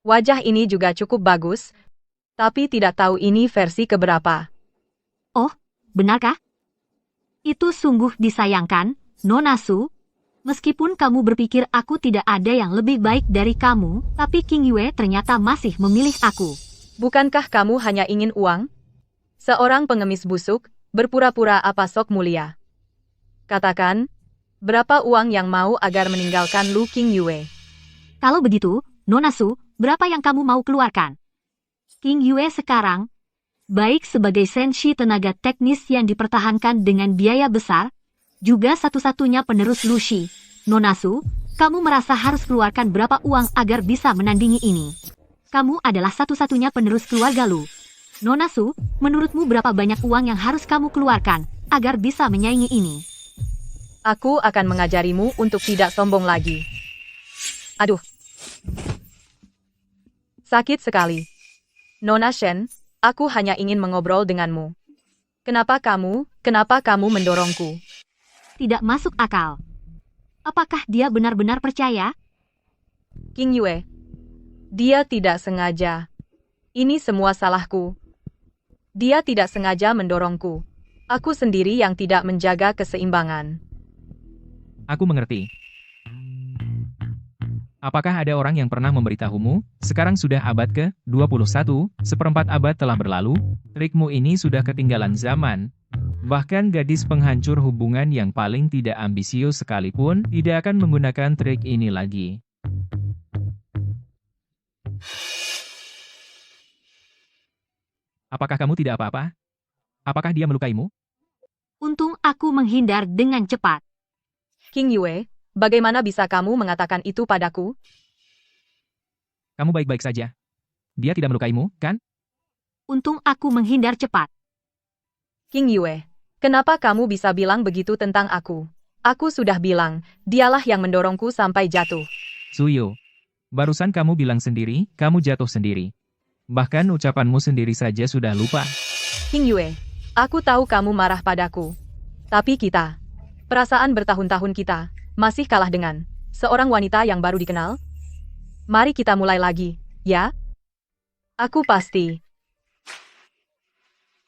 Wajah ini juga cukup bagus, tapi tidak tahu ini versi keberapa. Oh, benarkah? Itu sungguh disayangkan, Nona Su. Meskipun kamu berpikir aku tidak ada yang lebih baik dari kamu, tapi King Yue ternyata masih memilih aku. Bukankah kamu hanya ingin uang? Seorang pengemis busuk, berpura-pura apa sok mulia. Katakan, berapa uang yang mau agar meninggalkan Lu King Yue? Kalau begitu, Nona Su, berapa yang kamu mau keluarkan? King Yue sekarang, baik sebagai senshi tenaga teknis yang dipertahankan dengan biaya besar, juga satu-satunya penerus Lu Shi. Nona Su, kamu merasa harus keluarkan berapa uang agar bisa menandingi ini? Kamu adalah satu-satunya penerus keluarga Lu. Nona Su, menurutmu berapa banyak uang yang harus kamu keluarkan agar bisa menyaingi ini? Aku akan mengajarimu untuk tidak sombong lagi. Aduh. Sakit sekali. Nona Shen, aku hanya ingin mengobrol denganmu. Kenapa kamu mendorongku? Tidak masuk akal. Apakah dia benar-benar percaya? King Yue. Dia tidak sengaja. Ini semua salahku. Dia tidak sengaja mendorongku. Aku sendiri yang tidak menjaga keseimbangan. Aku mengerti. Apakah ada orang yang pernah memberitahumu? Sekarang sudah abad ke-21, seperempat abad telah berlalu, trikmu ini sudah ketinggalan zaman. Bahkan gadis penghancur hubungan yang paling tidak ambisius sekalipun tidak akan menggunakan trik ini lagi. Apakah kamu tidak apa-apa? Apakah dia melukaimu? Untung aku menghindar dengan cepat. King Yue, bagaimana bisa kamu mengatakan itu padaku? Kamu baik-baik saja. Dia tidak melukaimu, kan? Untung aku menghindar cepat. King Yue, kenapa kamu bisa bilang begitu tentang aku? Aku sudah bilang, dialah yang mendorongku sampai jatuh. Suyo, barusan kamu bilang sendiri, kamu jatuh sendiri. Bahkan ucapanmu sendiri saja sudah lupa. King Yue, aku tahu kamu marah padaku. Tapi perasaan bertahun-tahun kita, masih kalah dengan seorang wanita yang baru dikenal? Mari kita mulai lagi, ya? Aku pasti.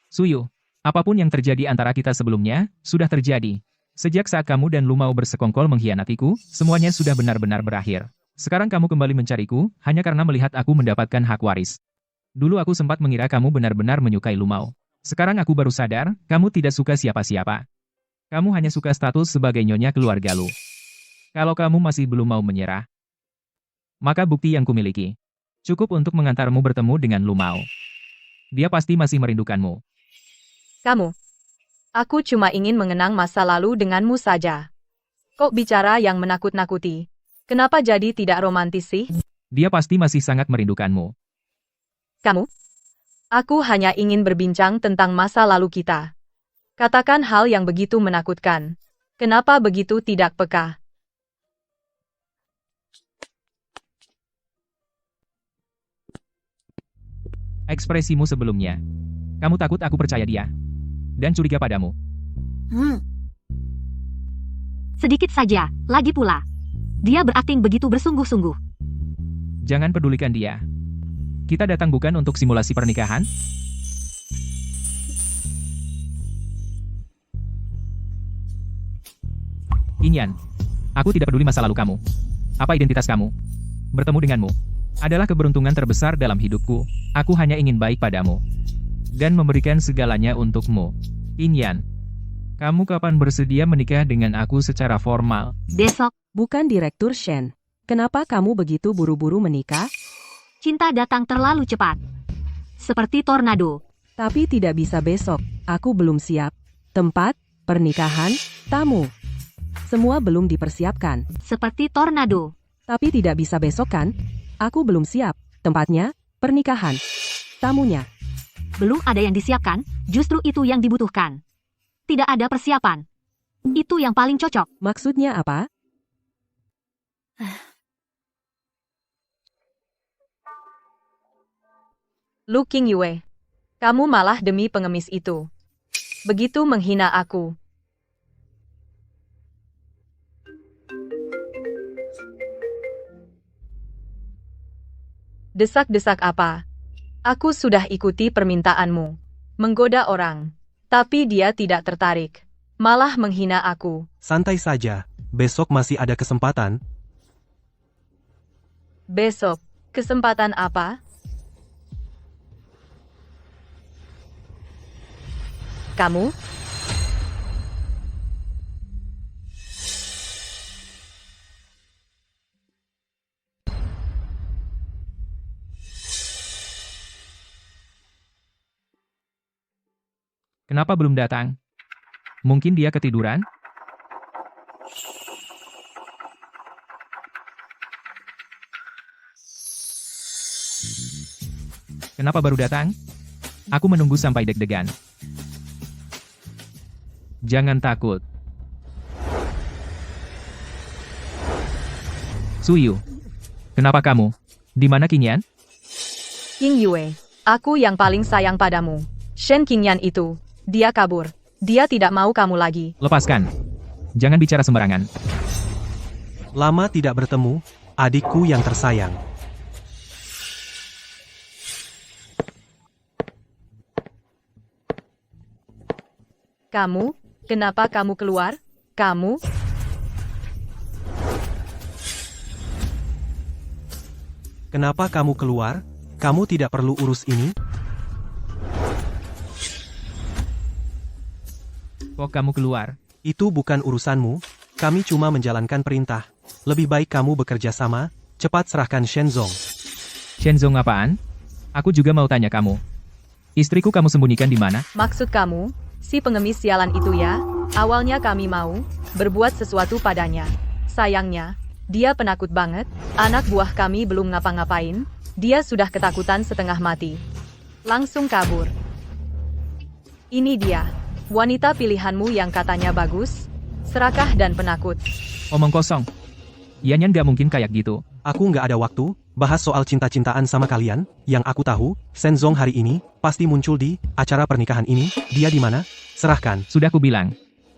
Suyo, apapun yang terjadi antara kita sebelumnya, sudah terjadi. Sejak saat kamu dan Lu mau bersekongkol mengkhianatiku, semuanya sudah benar-benar berakhir. Sekarang kamu kembali mencariku, hanya karena melihat aku mendapatkan hak waris. Dulu aku sempat mengira kamu benar-benar menyukai Lu Mau. Sekarang aku baru sadar, kamu tidak suka siapa-siapa. Kamu hanya suka status sebagai nyonya keluarga Lu. Kalau kamu masih belum mau menyerah, maka bukti yang kumiliki cukup untuk mengantarmu bertemu dengan Lu Mau. Dia pasti masih merindukanmu. Aku cuma ingin mengenang masa lalu denganmu saja. Kok bicara yang menakut-nakuti? Kenapa jadi tidak romantis sih? Dia pasti masih sangat merindukanmu. Aku hanya ingin berbincang tentang masa lalu kita. Katakan hal yang begitu menakutkan. Kenapa begitu tidak peka? Ekspresimu sebelumnya. Kamu takut aku percaya dia. Dan curiga padamu. Sedikit saja, lagi pula. Dia berakting begitu bersungguh-sungguh. Jangan pedulikan dia. Kita datang bukan untuk simulasi pernikahan? Inyan, aku tidak peduli masa lalu kamu. Apa identitas kamu? Bertemu denganmu adalah keberuntungan terbesar dalam hidupku. Aku hanya ingin baik padamu dan memberikan segalanya untukmu. Inyan, kamu kapan bersedia menikah dengan aku secara formal? Besok, Bukan Direktur Shen. Kenapa kamu begitu buru-buru menikah? cinta datang terlalu cepat. Seperti tornado. Tapi tidak bisa besok. Aku belum siap. Tempat, pernikahan, tamu. Semua belum dipersiapkan. Seperti tornado. Tapi tidak bisa besok kan? Aku belum siap. Tempatnya, pernikahan. Tamunya. Belum ada yang disiapkan, justru itu yang dibutuhkan. Tidak ada persiapan. Itu yang paling cocok. Maksudnya apa? Lu King Yue, kamu malah demi pengemis itu. Begitu menghina aku. Desak-desak apa? Aku sudah ikuti permintaanmu. Menggoda orang. Tapi dia tidak tertarik. Malah menghina aku. Santai saja, besok masih ada kesempatan. Besok, kesempatan apa? Kamu? Kenapa belum datang? Mungkin dia ketiduran? Kenapa baru datang? Aku menunggu sampai deg-degan. Jangan takut. Suyu, kenapa kamu? Di mana Qingyan? King Yue, aku yang paling sayang padamu. Shen Qingyan itu, dia kabur. Dia tidak mau kamu lagi. Lepaskan. Jangan bicara sembarangan. Lama tidak bertemu, adikku yang tersayang. Kamu? Kenapa kamu keluar? Kamu? Kenapa kamu keluar? Kamu tidak perlu urus ini? Kok kamu keluar? Itu bukan urusanmu, kami cuma menjalankan perintah. Lebih baik kamu bekerja sama, cepat serahkan Shenzong. Shenzong apaan? Aku juga mau tanya kamu. Istriku kamu sembunyikan di mana? Maksud kamu, si pengemis sialan itu ya? Awalnya kami mau berbuat sesuatu padanya. Sayangnya, dia penakut banget. Anak buah kami belum ngapa-ngapain. Dia sudah ketakutan setengah mati. Langsung kabur. Ini dia, wanita pilihanmu yang katanya bagus, serakah dan penakut. Omong kosong. Yanyan gak mungkin kayak gitu. Aku nggak ada waktu, bahas soal cinta-cintaan sama kalian. Yang aku tahu, Shenzong hari ini, pasti muncul di acara pernikahan ini. Dia di mana? Serahkan. Sudah ku bilang.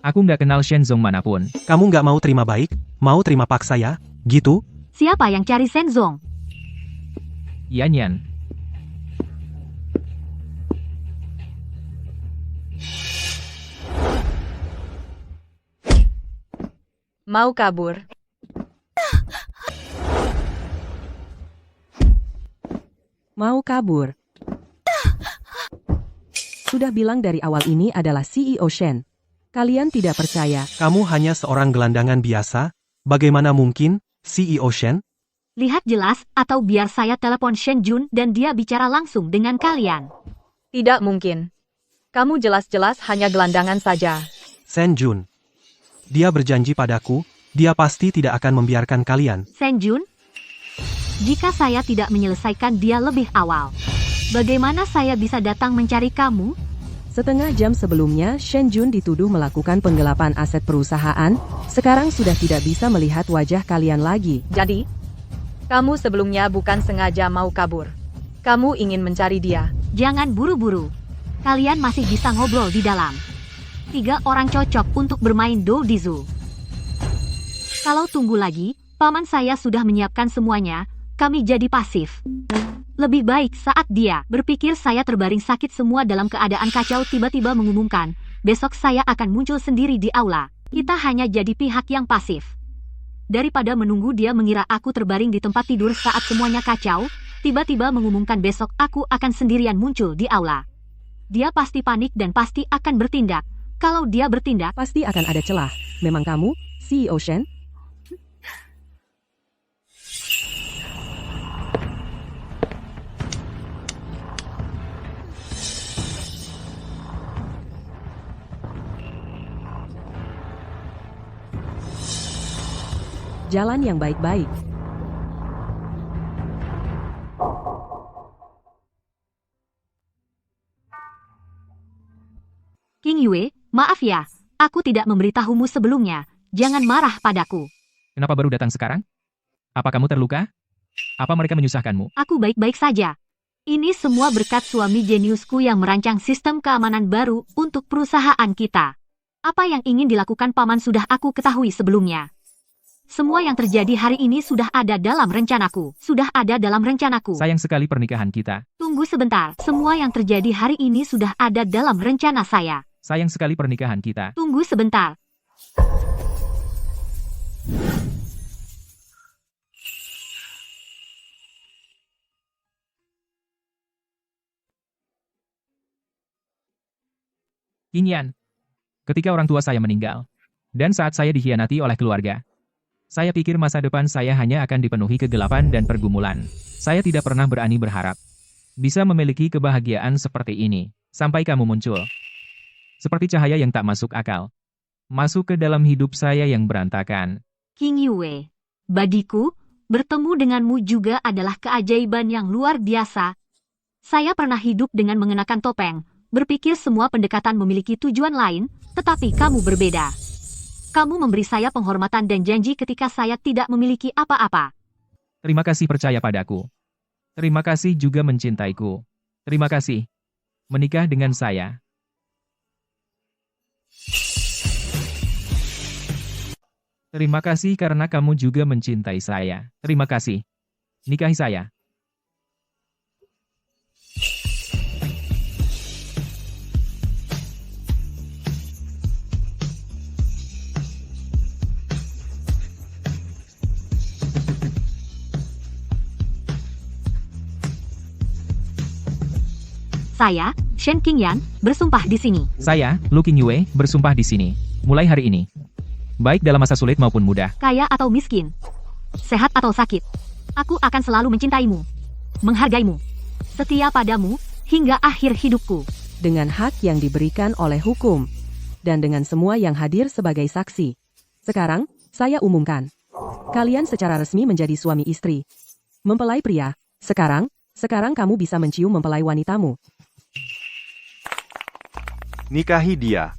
Aku nggak kenal Shenzong manapun. Kamu nggak mau terima baik, mau terima paksa ya? Gitu? Siapa yang cari Shenzong? Yanyan. Mau kabur. Mau kabur. Sudah bilang dari awal ini adalah CEO Shen. Kalian tidak percaya. Kamu hanya seorang gelandangan biasa? Bagaimana mungkin, CEO Shen? Lihat jelas, atau biar saya telepon Shen Jun dan dia bicara langsung dengan kalian. Tidak mungkin. Kamu jelas-jelas hanya gelandangan saja. Shen Jun. Dia berjanji padaku, dia pasti tidak akan membiarkan kalian. Shen Jun? Jika saya tidak menyelesaikan dia lebih awal, bagaimana saya bisa datang mencari kamu? Setengah jam sebelumnya, Shen Jun dituduh melakukan penggelapan aset perusahaan. Sekarang sudah tidak bisa melihat wajah kalian lagi. Jadi, kamu sebelumnya bukan sengaja mau kabur. Kamu ingin mencari dia. Jangan buru-buru. Kalian masih bisa ngobrol di dalam. 3 orang cocok untuk bermain Do Di Zoo. Kalau tunggu lagi, paman saya sudah menyiapkan semuanya, kami jadi pasif. Lebih baik saat dia berpikir saya terbaring sakit semua dalam keadaan kacau tiba-tiba mengumumkan, besok saya akan muncul sendiri di aula. Kita hanya jadi pihak yang pasif. Daripada menunggu dia mengira aku terbaring di tempat tidur saat semuanya kacau, tiba-tiba mengumumkan besok aku akan sendirian muncul di aula. Dia pasti panik dan pasti akan bertindak. Kalau dia bertindak, Pasti akan ada celah. Memang kamu, CEO Shen? Jalan yang baik-baik. King Yue, maaf ya, aku tidak memberitahumu sebelumnya. Jangan marah padaku. Kenapa baru datang sekarang? Apa kamu terluka? Apa mereka menyusahkanmu? Aku baik-baik saja. Ini semua berkat suami jeniusku yang merancang sistem keamanan baru untuk perusahaan kita. Apa yang ingin dilakukan paman sudah aku ketahui sebelumnya. Semua yang terjadi hari ini sudah ada dalam rencanaku. Sudah ada dalam rencanaku. Sayang sekali pernikahan kita. Tunggu sebentar. Semua yang terjadi hari ini sudah ada dalam rencana saya. Sayang sekali pernikahan kita. Tunggu sebentar. Qingyan. Ketika orang tua saya meninggal, dan saat saya dikhianati oleh keluarga, saya pikir masa depan saya hanya akan dipenuhi kegelapan dan pergumulan. Saya tidak pernah berani berharap bisa memiliki kebahagiaan seperti ini, sampai kamu muncul. Seperti cahaya yang tak masuk akal. Masuk ke dalam hidup saya yang berantakan. King Yue, bagiku, bertemu denganmu juga adalah keajaiban yang luar biasa. Saya pernah hidup dengan mengenakan topeng, berpikir semua pendekatan memiliki tujuan lain, tetapi kamu berbeda. Kamu memberi saya penghormatan dan janji ketika saya tidak memiliki apa-apa. Terima kasih percaya padaku. Terima kasih juga mencintaiku. Terima kasih. Menikah dengan saya. Terima kasih karena kamu juga mencintai saya. Terima kasih. Nikahi saya. Saya, Shen Qingyan, bersumpah di sini. Saya, Lu Qingyue, bersumpah di sini. Mulai hari ini. Baik dalam masa sulit maupun mudah. Kaya atau miskin, sehat atau sakit, aku akan selalu mencintaimu, menghargaimu, setia padamu, hingga akhir hidupku. Dengan hak yang diberikan oleh hukum, dan dengan semua yang hadir sebagai saksi. Sekarang, saya umumkan. Kalian secara resmi menjadi suami istri. Mempelai pria, sekarang kamu bisa mencium mempelai wanitamu. Nikahi dia.